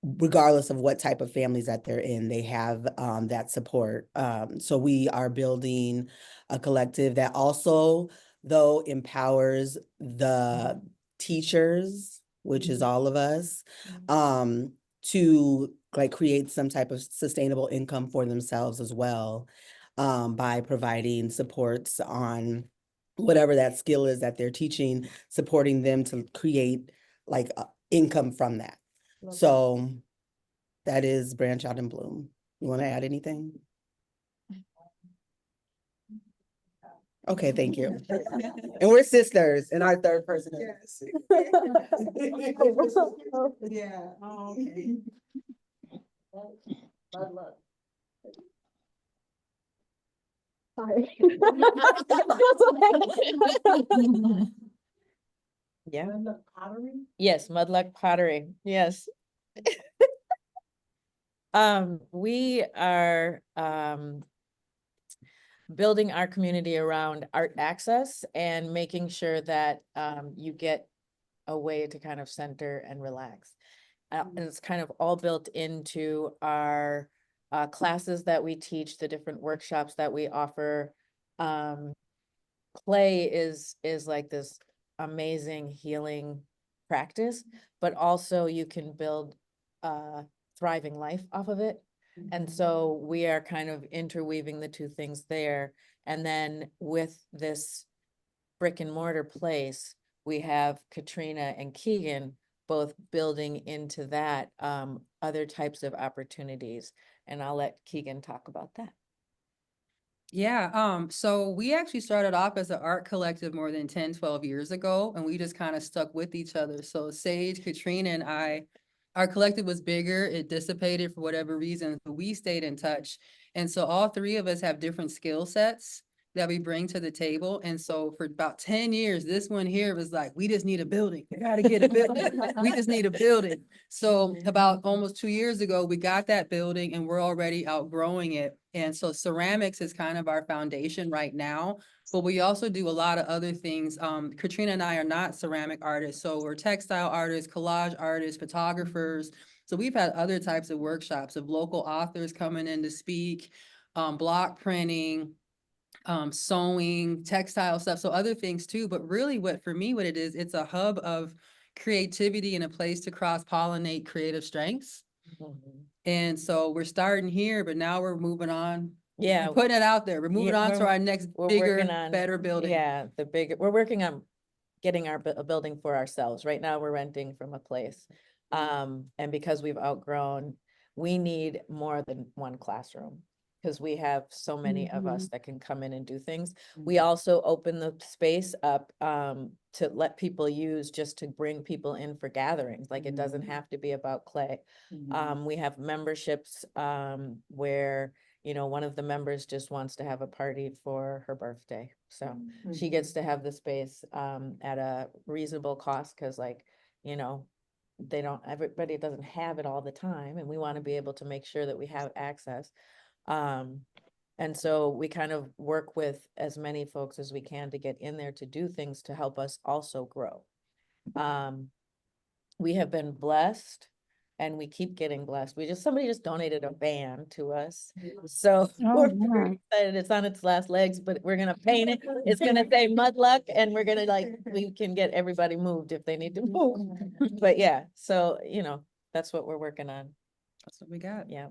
regardless of what type of families that they're in, they have that support. So we are building a collective that also, though, empowers the teachers, which is all of us, to like create some type of sustainable income for themselves as well, by providing supports on whatever that skill is that they're teaching, supporting them to create like income from that. So that is Branch Out and Bloom. You want to add anything? Okay, thank you. And we're sisters, and our third person. Yes. Yeah, oh, okay. Bud luck. Sorry. Yeah. Pottery? Yes, Mudluck Pottery, yes. We are building our community around art access and making sure that you get a way to kind of center and relax. And it's kind of all built into our classes that we teach, the different workshops that we offer. Play is like this amazing healing practice, but also you can build a thriving life off of it. And so we are kind of interweaving the two things there. And then with this brick and mortar place, we have Katrina and Keegan both building into that other types of opportunities. And I'll let Keegan talk about that. Yeah, so we actually started off as an art collective more than 10, 12 years ago, and we just kind of stuck with each other. So Sage, Katrina, and I, our collective was bigger, it dissipated for whatever reason, but we stayed in touch. And so all three of us have different skill sets that we bring to the table. And so for about 10 years, this one here was like, we just need a building. We gotta get a building. We just need a building. So about almost 2 years ago, we got that building and we're already outgrowing it. And so ceramics is kind of our foundation right now, but we also do a lot of other things. Katrina and I are not ceramic artists, so we're textile artists, collage artists, photographers. So we've had other types of workshops of local authors coming in to speak, block printing, sewing, textile stuff, so other things too. But really what it is, it's a hub of creativity and a place to cross-pollinate creative strengths. And so we're starting here, but now we're moving on. Yeah. We're putting it out there. We're moving on to our next bigger, better building. Yeah, we're working on getting a building for ourselves. Right now, we're renting from a place. And because we've outgrown, we need more than one classroom, because we have so many of us that can come in and do things. We also open the space up to let people use, just to bring people in for gatherings. Like, it doesn't have to be about clay. We have memberships where you know, one of the members just wants to have a party for her birthday. So she gets to have the space at a reasonable cost, because like, you know, everybody doesn't have it all the time, and we want to be able to make sure that we have access. And so we kind of work with as many folks as we can to get in there to do things to help us also grow. We have been blessed, and we keep getting blessed. Somebody just donated a van to us. So we're very excited. It's on its last legs, but we're gonna paint it. It's gonna say Mudluck, and we're gonna we can get everybody moved if they need to move. But yeah, so, you know, that's what we're working on. That's what we got. Yeah.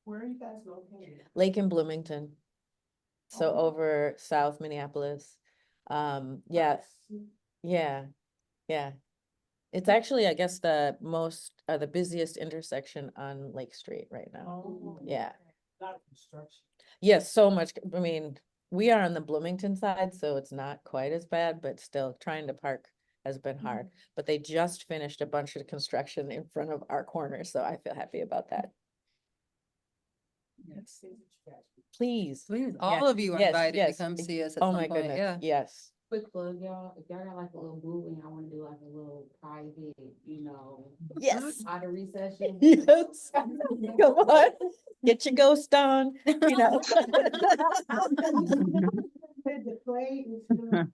Where are you guys located? Lake in Bloomington. So Oh. over South Minneapolis. Yeah, yeah. It's actually, I guess, the busiest intersection on Lake Street right now. Oh. Yeah. Lot of construction. Yes, so much. I mean, we are on the Bloomington side, so it's not quite as bad, but still trying to park has been hard. But they just finished a bunch of construction in front of our corner, so I feel happy about that. Yes. Please. Please, Yeah. all of you are Yes, invited to yes. come see us at Oh some my point. goodness, Yeah. yes. Quick plug, y'all, if y'all got like a little booth and y'all wanna do like a little private, you know. Yes. Pottery session. Yes. Come on, get your ghost on, you know. The clay is good.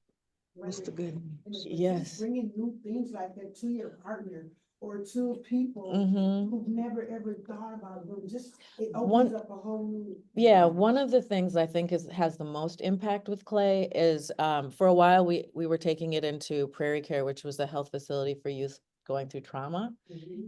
What's the good? Yes. Bringing new things like that to your partner or to people who've never ever thought about it, just it opens up a whole new. Yeah, one of the things I think has the most impact with clay is, for a while, we were taking it into Prairie Care, which was a health facility for youth going through trauma.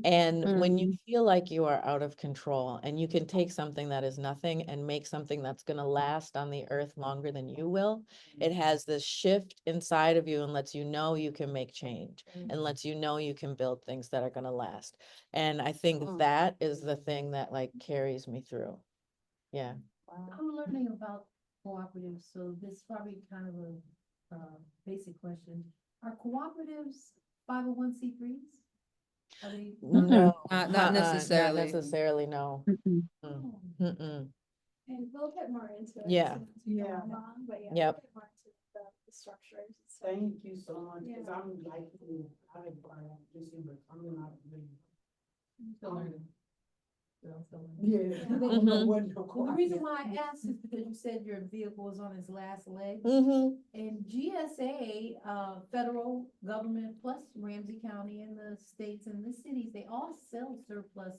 And when you feel like you are out of control and you can take something that is nothing and make something that's gonna last on the earth longer than you will, it has this shift inside of you and lets you know you can make change and lets you know you can build things that are gonna last. And I think that is the thing that like carries me through. Yeah. I'm learning about cooperatives, so this is probably kind of a basic question. Are cooperatives 501c3s? Are they? No, Not necessarily. Not necessarily, no. Mm-mm. And we'll get more into it. Yeah. Yeah. But yeah. Yep. We'll get more into the structures. Thank you so much, Yeah. because I'm like, just in I'm not really. Still learning. Yeah. I don't know what no Well, the reason cooperative- why I asked is because you said your vehicle was on its last legs. And GSA, federal government plus Ramsey County and the states and the cities, they all sell surplus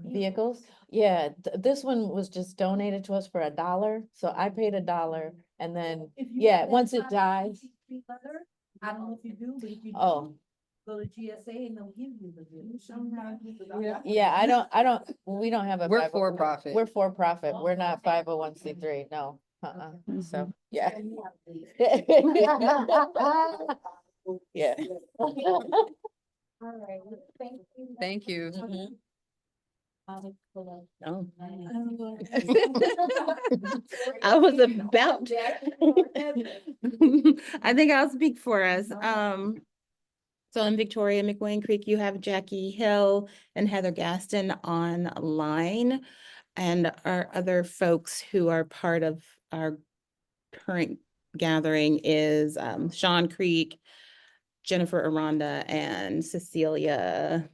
Vehicles? Yeah, this one was just donated to us for $1, so I paid $1 and then, If you yeah, have that once it dies. 501c3 letter, I don't know if you do, but if you do, Oh, go to GSA and they'll give you the vehicle. yeah, we don't have a. We're 50 for-profit. We're for profit. We're not 501c3, no, so, yeah. Yeah. All right, thank you. Thank you. Oh. I was about. I think I'll speak for us. So in Victoria, McWayne Creek, you have Jackie Hill and Heather Gaston online. And our other folks who are part of our current gathering is Sean Creek, Jennifer Aranda, and Cecilia.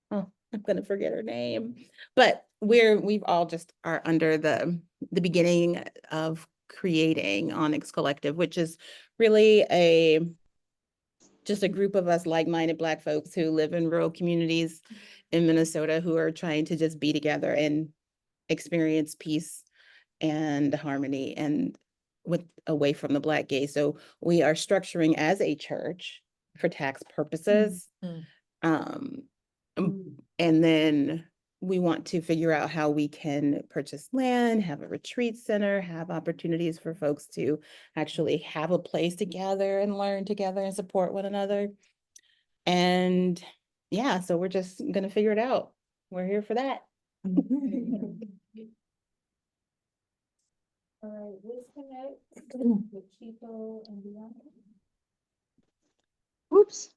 Oh, I'm gonna forget her name, but we've all just are under the beginning of creating Onyx Collective, which is really just a group of us like-minded Black folks who live in rural communities in Minnesota who are trying to just be together and experience peace and harmony and away from the Black gaze. So we are structuring as a church for tax purposes. And then we want to figure out how we can purchase land, have a retreat center, have opportunities for folks to actually have a place to gather and learn together and support one another. And yeah, so we're just gonna figure it out. We're here for that. All right, let's connect with Chico and Bianca. Oops.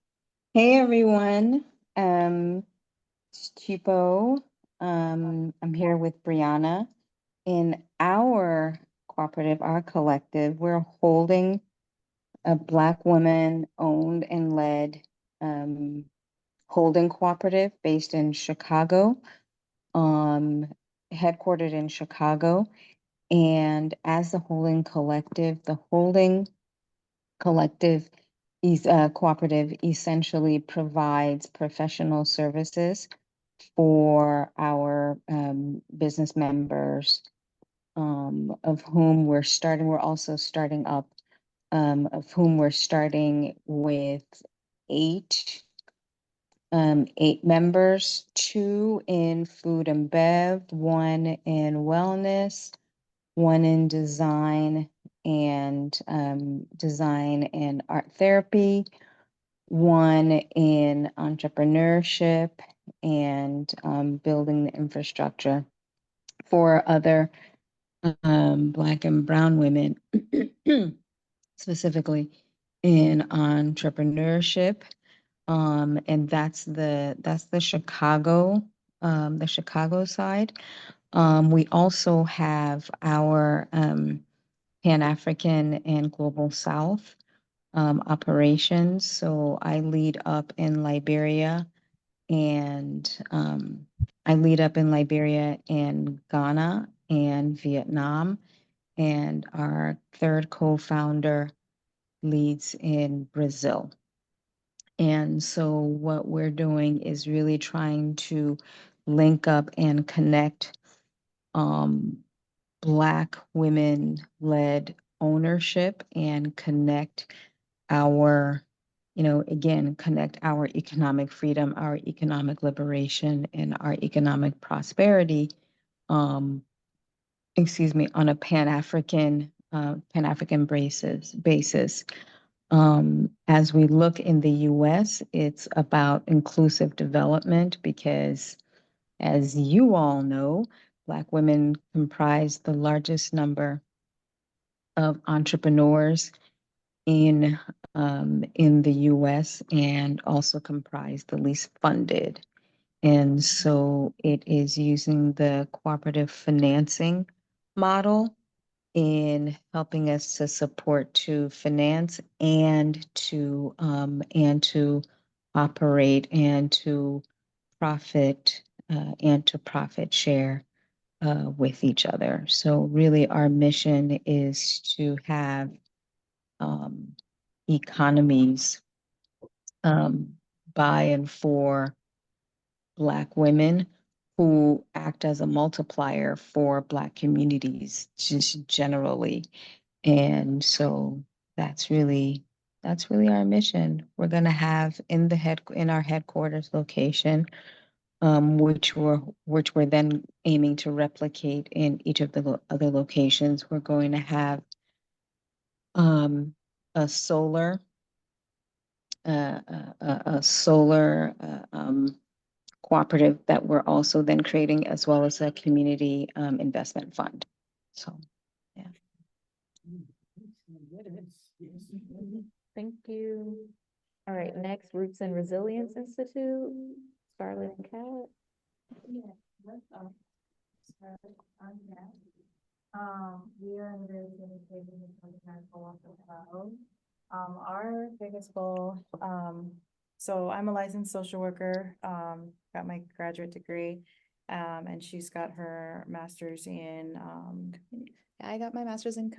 Hey, everyone. It's Chipo. I'm here with Brianna. In our cooperative, our collective, we're holding a Black woman-owned and led holding cooperative based in Chicago, headquartered in Chicago. And as the holding collective is cooperative essentially provides professional services for our business members, of whom we're also starting up, of whom we're starting with eight 8 members, 2 in food and bev, 1 in wellness, 1 in design and art therapy, 1 in entrepreneurship and building the infrastructure for other Black and Brown women, specifically in entrepreneurship. And that's the Chicago side. We also have our Pan-African and Global South operations. So I lead up in Liberia and Ghana and Vietnam. And our third co-founder leads in Brazil. And so what we're doing is really trying to link up and connect Black women-led ownership and connect our, connect our economic freedom, our economic liberation, and our economic prosperity, on a Pan-African basis. As we look in the US, it's about inclusive development because, as you all know, Black women comprise the largest number of entrepreneurs in the US and also comprise the least funded. And so it is using the cooperative financing model in helping us to support, to finance and to operate and to profit share with each other. So really our mission is to have economies by and for Black women who act as a multiplier for Black communities just generally. And so that's really our mission. We're going to have in our headquarters location, which we're then aiming to replicate in each of the other locations. We're going to have a solar cooperative that we're also then creating, as well as a community investment fund. So, yeah. Thank you. All right, next, Roots and Resilience Institute, Scarlett and Kat. We are in the very beginning stages of trying to co-op with Chicago. Our biggest goal, so I'm a licensed social worker, got my graduate degree, and she's got her master's in, I got my master's in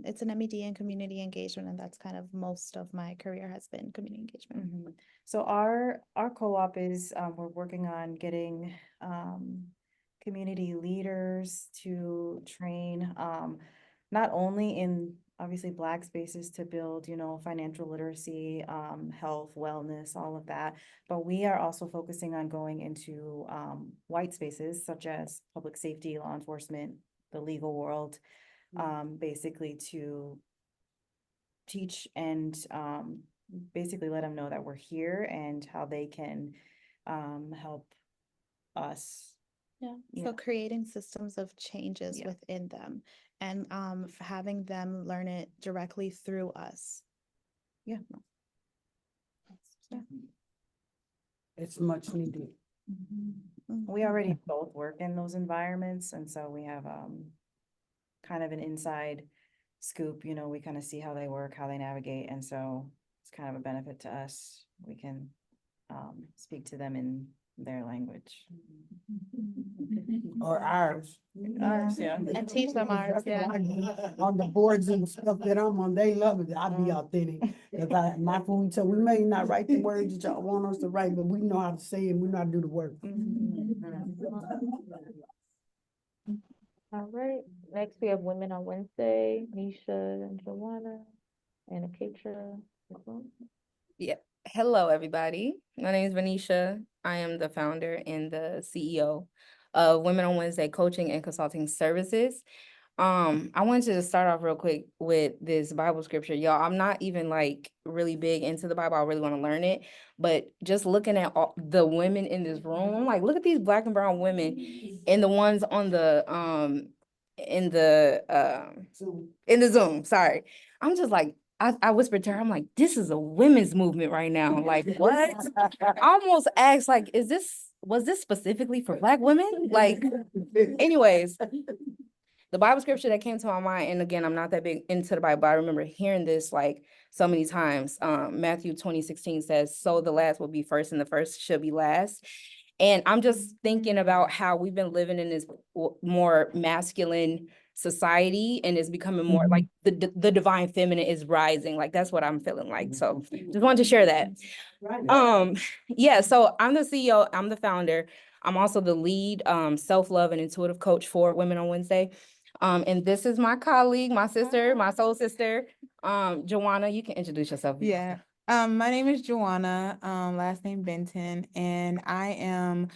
it's an MED in community engagement, and that's kind of most of my career has been community engagement. So our co-op is, we're working on getting community leaders to train, not only in obviously Black spaces to build, financial literacy, health, wellness, all of that. But we are also focusing on going into white spaces such as public safety, law enforcement, the legal world, basically to teach and basically let them know that we're here and how they can help us. So creating systems of changes within them and having them learn it directly through us. It's much needed. We already both work in those environments, and so we have kind of an inside scoop, you know, we kind of see how they work, how they navigate, and so it's kind of a benefit to us. We can speak to them in their language. Or ours. Ours, yeah. And teach them ours, yeah. On the boards and stuff that I'm on, they love it. I be authentic. Cause we may not write the words that y'all want us to write, but we know how to say it. We know how to do the work. All right, next we have Women on Wednesday, Nisha and Joanna and Aketra. Yeah. Hello, everybody. My name is Venetia. I am the founder and the CEO of Women on Wednesday Coaching and Consulting Services. I wanted to just start off real quick with this Bible scripture. Y'all, I'm not even like really big into the Bible. I really want to learn it. But just looking at all the women in this room, I'm like, look at these Black and brown women and the ones on the in the Zoom, sorry. I'm just like, I whispered to her, I'm like, this is a women's movement right now. Like, what? I almost asked, like, was this specifically for Black women? Like, anyways, the Bible scripture that came to my mind, and again, I'm not that big into the Bible, but I remember hearing this like so many times. Matthew 20:16 says, so the last will be first and the first should be last. And I'm just thinking about how we've been living in this more masculine society, and it's becoming more like the divine feminine is rising. Like that's what I'm feeling like. So just wanted to share that. Yeah, so I'm the CEO, I'm the founder. I'm also the lead self-love and intuitive coach for Women on Wednesday. And this is my colleague, my sister, my soul sister, Joanna. You can introduce yourself. Yeah. My name is Joanna, last name Benton, and I am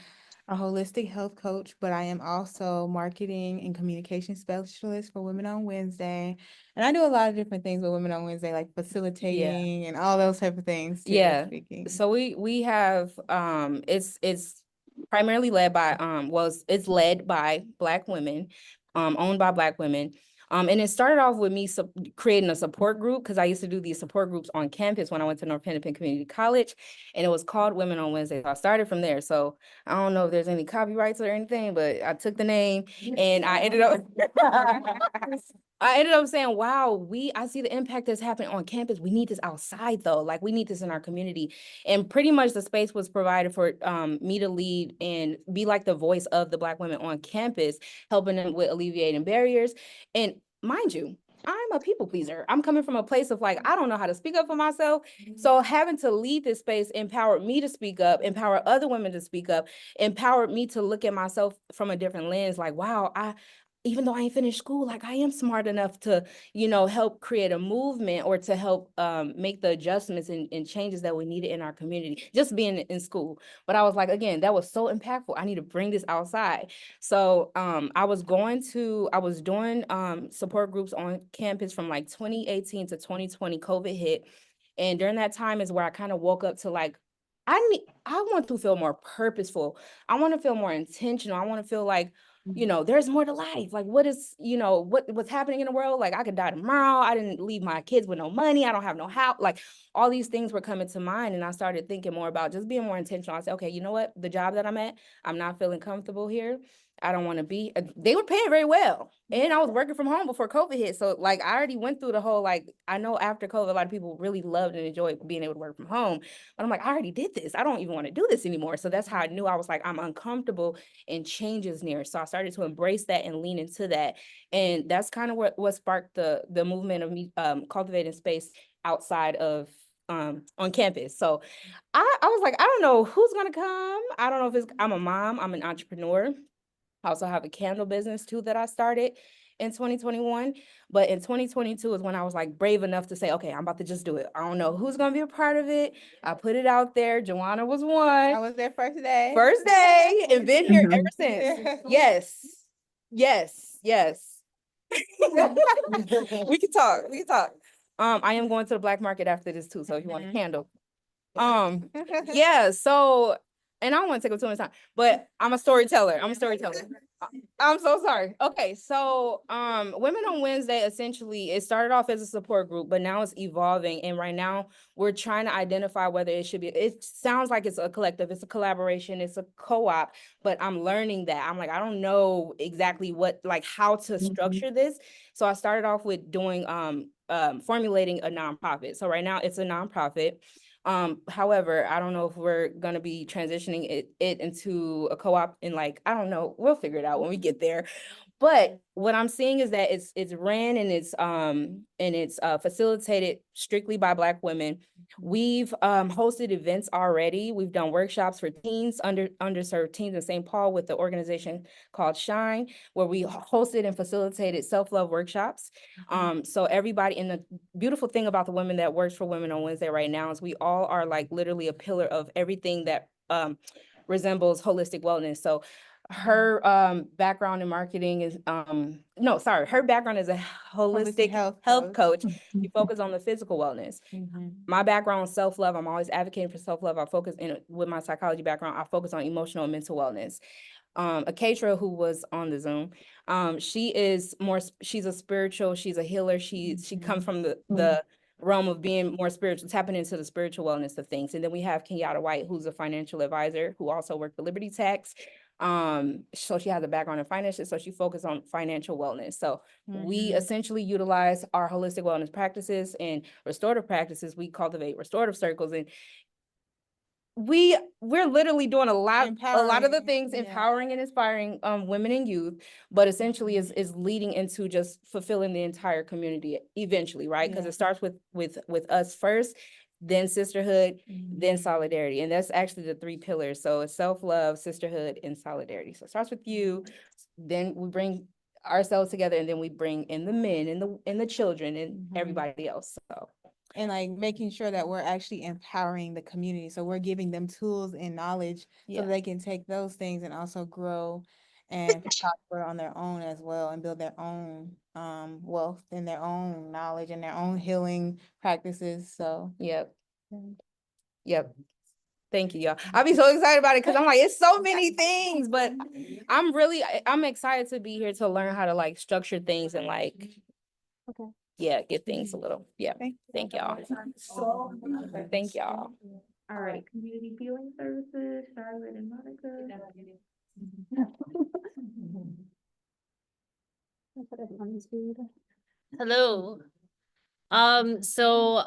a holistic health coach, but I am also marketing and communication specialist for Women on Wednesday. And I do a lot of different things with Women on Wednesday, like facilitating and all those type of things too, Yeah. speaking. So we have it's primarily led by it's led by Black women, owned by Black women. And it started off with me creating a support group because I used to do these support groups on campus when I went to North Hennepin Community College, and it was called Women on Wednesday. So I started from there. So I don't know if there's any copyrights or anything, but I took the name and I ended up saying, wow, I see the impact that's happening on campus. We need this outside though. Like we need this in our community. And pretty much the space was provided for me to lead and be like the voice of the Black women on campus, helping them with alleviating barriers. And mind you, I'm a people pleaser. I'm coming from a place of like, I don't know how to speak up for myself. So having to lead this space empowered me to speak up, empower other women to speak up, empowered me to look at myself from a different lens. Like, wow, even though I ain't finished school, like I am smart enough to, help create a movement or to help make the adjustments and changes that we needed in our community, just being in school. But I was like, again, that was so impactful. I need to bring this outside. So I was doing support groups on campus from like 2018 to 2020, COVID hit. And during that time is where I kind of woke up to like, I want to feel more purposeful. I want to feel more intentional. I want to feel like, there's more to life. Like what is, what's happening in the world? Like I could die tomorrow. I didn't leave my kids with no money. I don't have no house. Like all these things were coming to mind. And I started thinking more about just being more intentional. I said, okay, you know what? The job that I'm at, I'm not feeling comfortable here. I don't want to be, they were paying very well. And I was working from home before COVID hit. So like, I already went through the whole, like, I know after COVID, a lot of people really loved and enjoyed being able to work from home. But I'm like, I already did this. I don't even want to do this anymore. So that's how I knew I was like, I'm uncomfortable and change is near. So I started to embrace that and lean into that. And that's kind of what sparked the movement of me cultivating space outside of on campus. So I was like, I don't know who's gonna come. I don't know if I'm a mom, I'm an entrepreneur. I also have a candle business too that I started in 2021. But in 2022 is when I was like brave enough to say, okay, I'm about to just do it. I don't know who's going to be a part of it. I put it out there. Joanna was one. I was there first day. First day and been here ever since. Yes. Yes. Yes. We can talk. We can talk. I am going to the black market after this too. So if you want a candle. Yeah. So and I don't want to take up too much time, but I'm a storyteller. I'm so sorry. Okay, so Women on Wednesday, essentially it started off as a support group, but now it's evolving. And right now we're trying to identify whether it should be, it sounds like it's a collective, it's a collaboration, it's a co-op, but I'm learning that. I'm like, I don't know exactly what, like how to structure this. So I started off with doing formulating a nonprofit. So right now it's a nonprofit. However, I don't know if we're gonna be transitioning it into a co-op in like, I don't know, we'll figure it out when we get there. But what I'm seeing is that it's ran and it's facilitated strictly by Black women. We've hosted events already. We've done workshops for teens, underserved teens in St. Paul with the organization called Shine, where we hosted and facilitated self-love workshops. So everybody, and the beautiful thing about the women that works for Women on Wednesday right now is we all are like literally a pillar of everything that resembles holistic wellness. So her background in marketing is her background is a holistic health coach. She focuses on the physical wellness. My background is self-love. I'm always advocating for self-love. I focus with my psychology background, I focus on emotional and mental wellness. Akatra, who was on the Zoom, she's a spiritual, she's a healer. She comes from the realm of being more spiritual, tapping into the spiritual wellness of things. And then we have Kenyatta White, who's a financial advisor who also worked for Liberty Tax. So she has a background in finances, so she focused on financial wellness. So we essentially utilize our holistic wellness practices and restorative practices. We cultivate restorative circles, and we're literally doing a lot of the things, empowering and inspiring women and youth, but essentially is leading into just fulfilling the entire community eventually, right? Because it starts with us first, then sisterhood, then solidarity. And that's actually the 3 pillars. So it's self-love, sisterhood, and solidarity. So it starts with you, then we bring ourselves together, and then we bring in the men and the children and everybody else. So. And like making sure that we're actually empowering the community. So we're giving them tools and knowledge so they can take those things and also grow and prosper on their own as well, and build their own wealth and their own knowledge and their own healing practices. So Yep. Thank you, y'all. I'll be so excited about it because I'm like, it's so many things, but I'm excited to be here to learn how to like structure things and like, get things a little, thank y'all. Thank y'all. All right, community healing services, Charlotte and Monica. Hello. So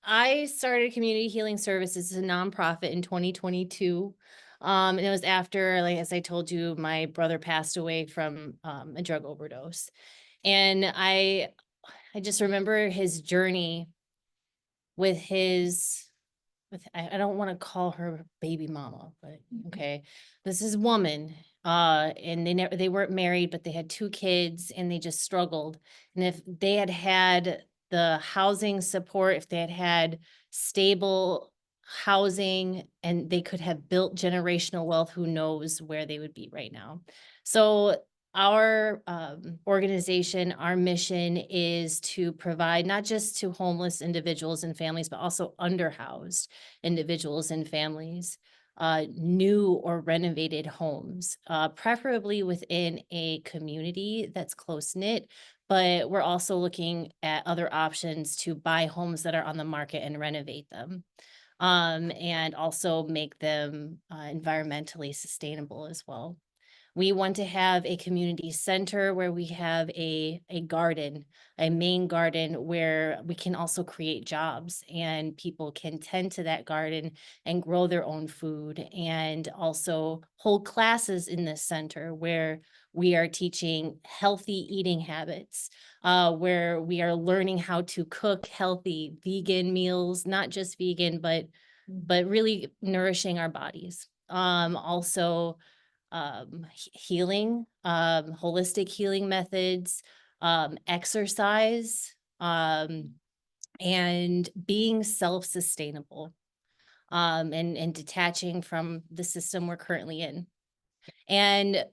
I started Community Healing Services as a nonprofit in 2022. And it was after, like, as I told you, my brother passed away from a drug overdose. And I just remember his journey with I don't want to call her baby mama, but okay. This is a woman. And they weren't married, but they had 2 kids and they just struggled. And if they had had the housing support, if they had had stable housing, and they could have built generational wealth, who knows where they would be right now. So our organization, our mission is to provide not just to homeless individuals and families, but also underhoused individuals and families, new or renovated homes, preferably within a community that's close-knit. But we're also looking at other options to buy homes that are on the market and renovate them, and also make them environmentally sustainable as well. We want to have a community center where we have a garden, a main garden where we can also create jobs and people can tend to that garden and grow their own food, and also hold classes in this center where we are teaching healthy eating habits, where we are learning how to cook healthy vegan meals, not just vegan, but really nourishing our bodies. Also, healing, holistic healing methods, exercise, and being self-sustainable, and detaching from the system we're currently in. And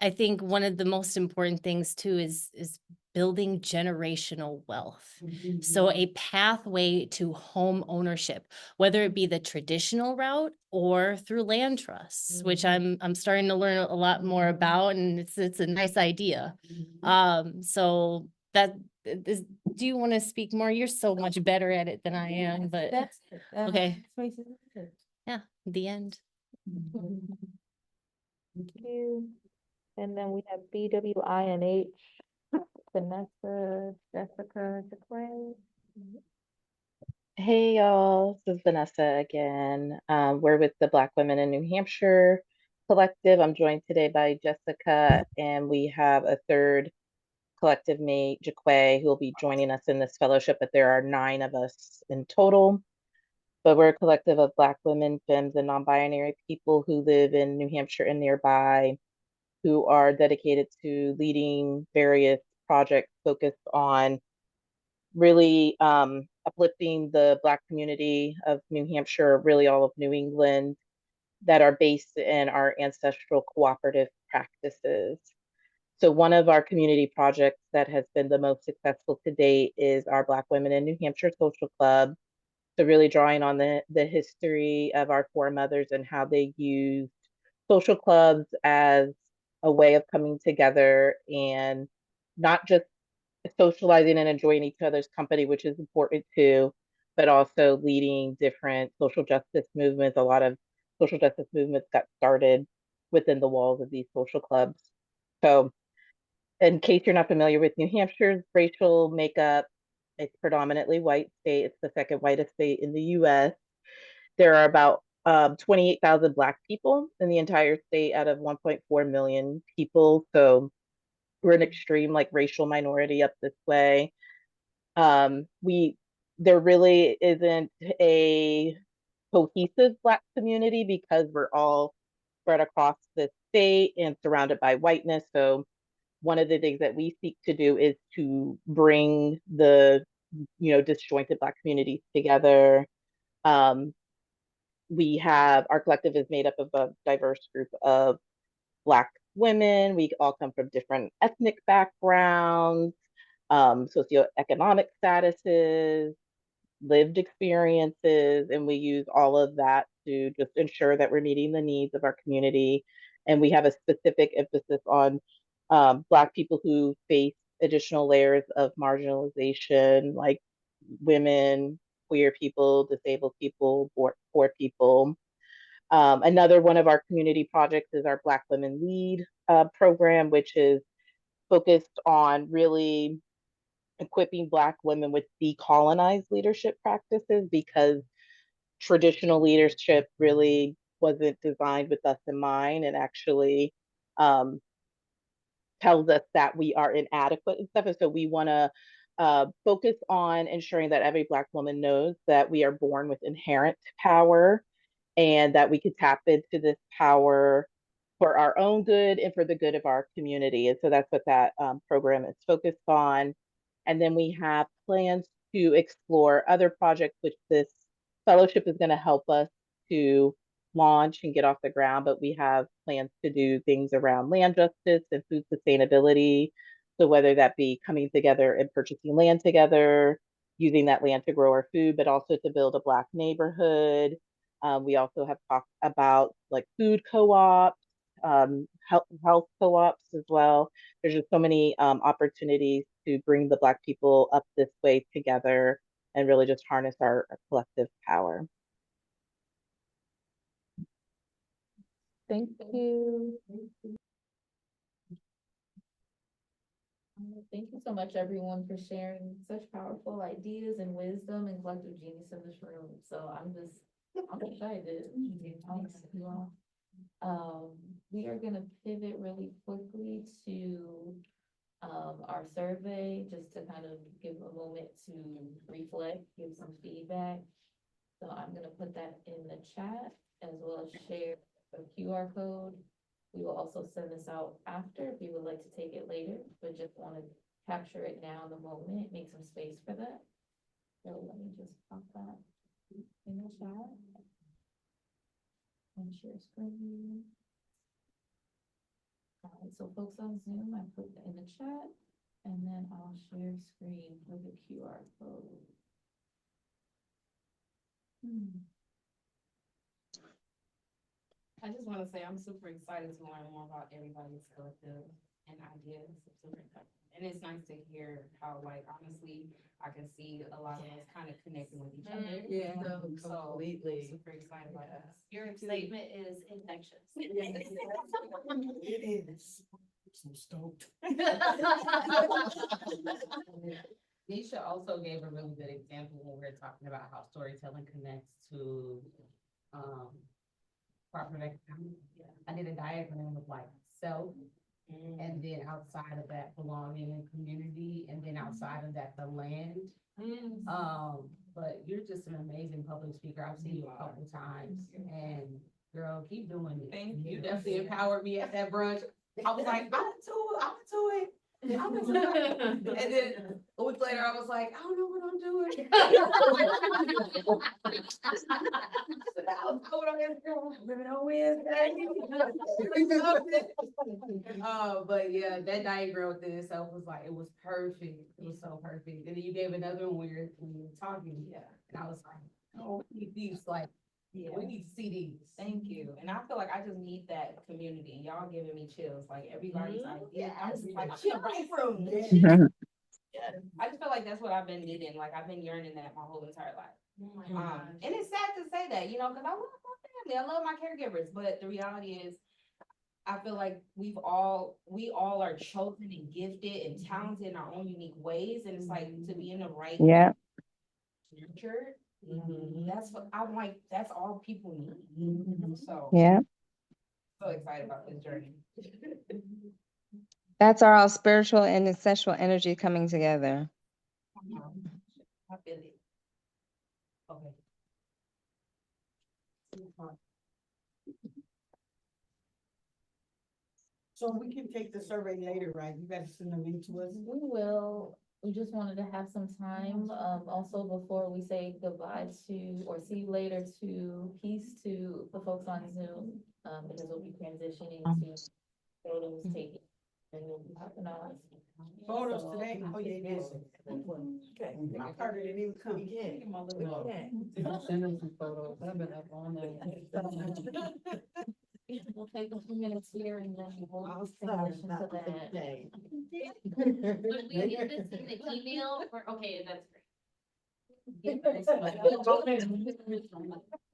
I think one of the most important things too is building generational wealth. So a pathway to home ownership, whether it be the traditional route or through land trusts, which I'm starting to learn a lot more about, and it's a nice idea. So that is, do you want to speak more? You're so much better at it than I am, but That's it. okay. Tracy, that's it. Yeah, the end. Thank you. And then we have BWINH, Vanessa, Jessica, Jaquay. Hey y'all, this is Vanessa again. We're with the Black Women in New Hampshire Collective. I'm joined today by Jessica, and we have a third collective mate, Jaquay, who will be joining us in this fellowship, but there are 9 of us in total. But we're a collective of Black women, femmes, and non-binary people who live in New Hampshire and nearby, who are dedicated to leading various projects focused on really uplifting the Black community of New Hampshire, really all of New England, that are based in our ancestral cooperative practices. So one of our community projects that has been the most successful to date is our Black Women in New Hampshire Social Club. So really drawing on the history of our foremothers and how they used social clubs as a way of coming together and not just socializing and enjoying each other's company, which is important too, but also leading different social justice movements. A lot of social justice movements got started within the walls of these social clubs. So in case you're not familiar with New Hampshire's racial makeup, it's predominantly white state. It's the second whitest state in the US. There are about 28,000 Black people in the entire state out of 1.4 million people. So we're an extreme like racial minority up this way. There really isn't a cohesive Black community because we're all spread across the state and surrounded by whiteness. So one of the things that we seek to do is to bring the disjointed Black communities together. We have our collective is made up of a diverse group of Black women. We all come from different ethnic backgrounds, socioeconomic statuses, lived experiences, and we use all of that to just ensure that we're meeting the needs of our community. And we have a specific emphasis on Black people who face additional layers of marginalization, like women, queer people, disabled people, poor people. Another one of our community projects is our Black Women Lead program, which is focused on really equipping Black women with decolonized leadership practices, because traditional leadership really wasn't designed with us in mind, and actually tells us that we are inadequate and stuff. And so we want to focus on ensuring that every Black woman knows that we are born with inherent power and that we could tap into this power for our own good and for the good of our community. And so that's what that program is focused on. And then we have plans to explore other projects, which this fellowship is going to help us to launch and get off the ground. But we have plans to do things around land justice and food sustainability. So whether that be coming together and purchasing land together, using that land to grow our food, but also to build a Black neighborhood. We also have talked about like food co-ops, health co-ops as well. There's just so many opportunities to bring the Black people up this way together and really just harness our collective power. Thank you. Thank you so much, everyone, for sharing such powerful ideas and wisdom and collective genius in this room. So I'm excited. Thanks, you all. We are gonna pivot really quickly to our survey, just to kind of give a moment to reflect, give some feedback. So I'm gonna put that in the chat as well as share a QR code. We will also send this out after if you would like to take it later, but just want to capture it now in the moment, make some space for that. So let me just pop that in the chat. And share screen. All right, so folks on Zoom, I put that in the chat. And then I'll share screen for the QR code. I just want to say I'm super excited to learn more about everybody's collective and ideas. I'm super excited. And it's nice to hear how, like, honestly, I can see a lot of us kind of connecting with each other. Yeah, So completely. I'm super excited about us. Your excitement is infectious. It is. So stoked. Nisha also gave a really good example when we were talking about how storytelling connects to cooperative economics. I did a diagram of like self, and then outside of that belonging and community, and then outside of that the land. But you're just an amazing public speaker. I've seen you a couple times, and girl, keep doing it. Thank you. You definitely empowered me at that brunch. I was like, I'm into it. I'm into it. And then a week later, I was like, I don't know what I'm doing. But yeah, that diagram within itself was like, it was perfect. It was so perfect. And then you gave another one when you were talking. Yeah. And I was like, oh, these like, yeah, we need to see these. Thank you. And I feel like I just need that community. Y'all giving me chills. Like everybody's like, yeah, I'm just like, I'm in the right room. Yeah. I just feel like that's what I've been needing. Like I've been yearning that my whole entire life. And it's sad to say that, because I love my family. I love my caregivers. But the reality is, I feel like we all are chosen and gifted and talented in our own unique ways. And it's like to be in the right Yeah. nurtured. That's what I'm like, that's all people need. So Yeah. so excited about this journey. That's our all spiritual and ancestral energy coming together. I feel it. Okay. So we can take the survey later, right? You better send them in to us. We will. We just wanted to have some time, also before we say goodbye to, or see you later to the folks on Zoom, because we'll be transitioning to photos taken. And we'll be hopping on. Photos So- today? Oh, yeah, yes. Okay. My partner didn't even come. Send them some photos. I've been up all night. We'll take a few minutes here and then we'll transition to that. Would we get this in the email or, okay, that's great. Yeah, thanks so much.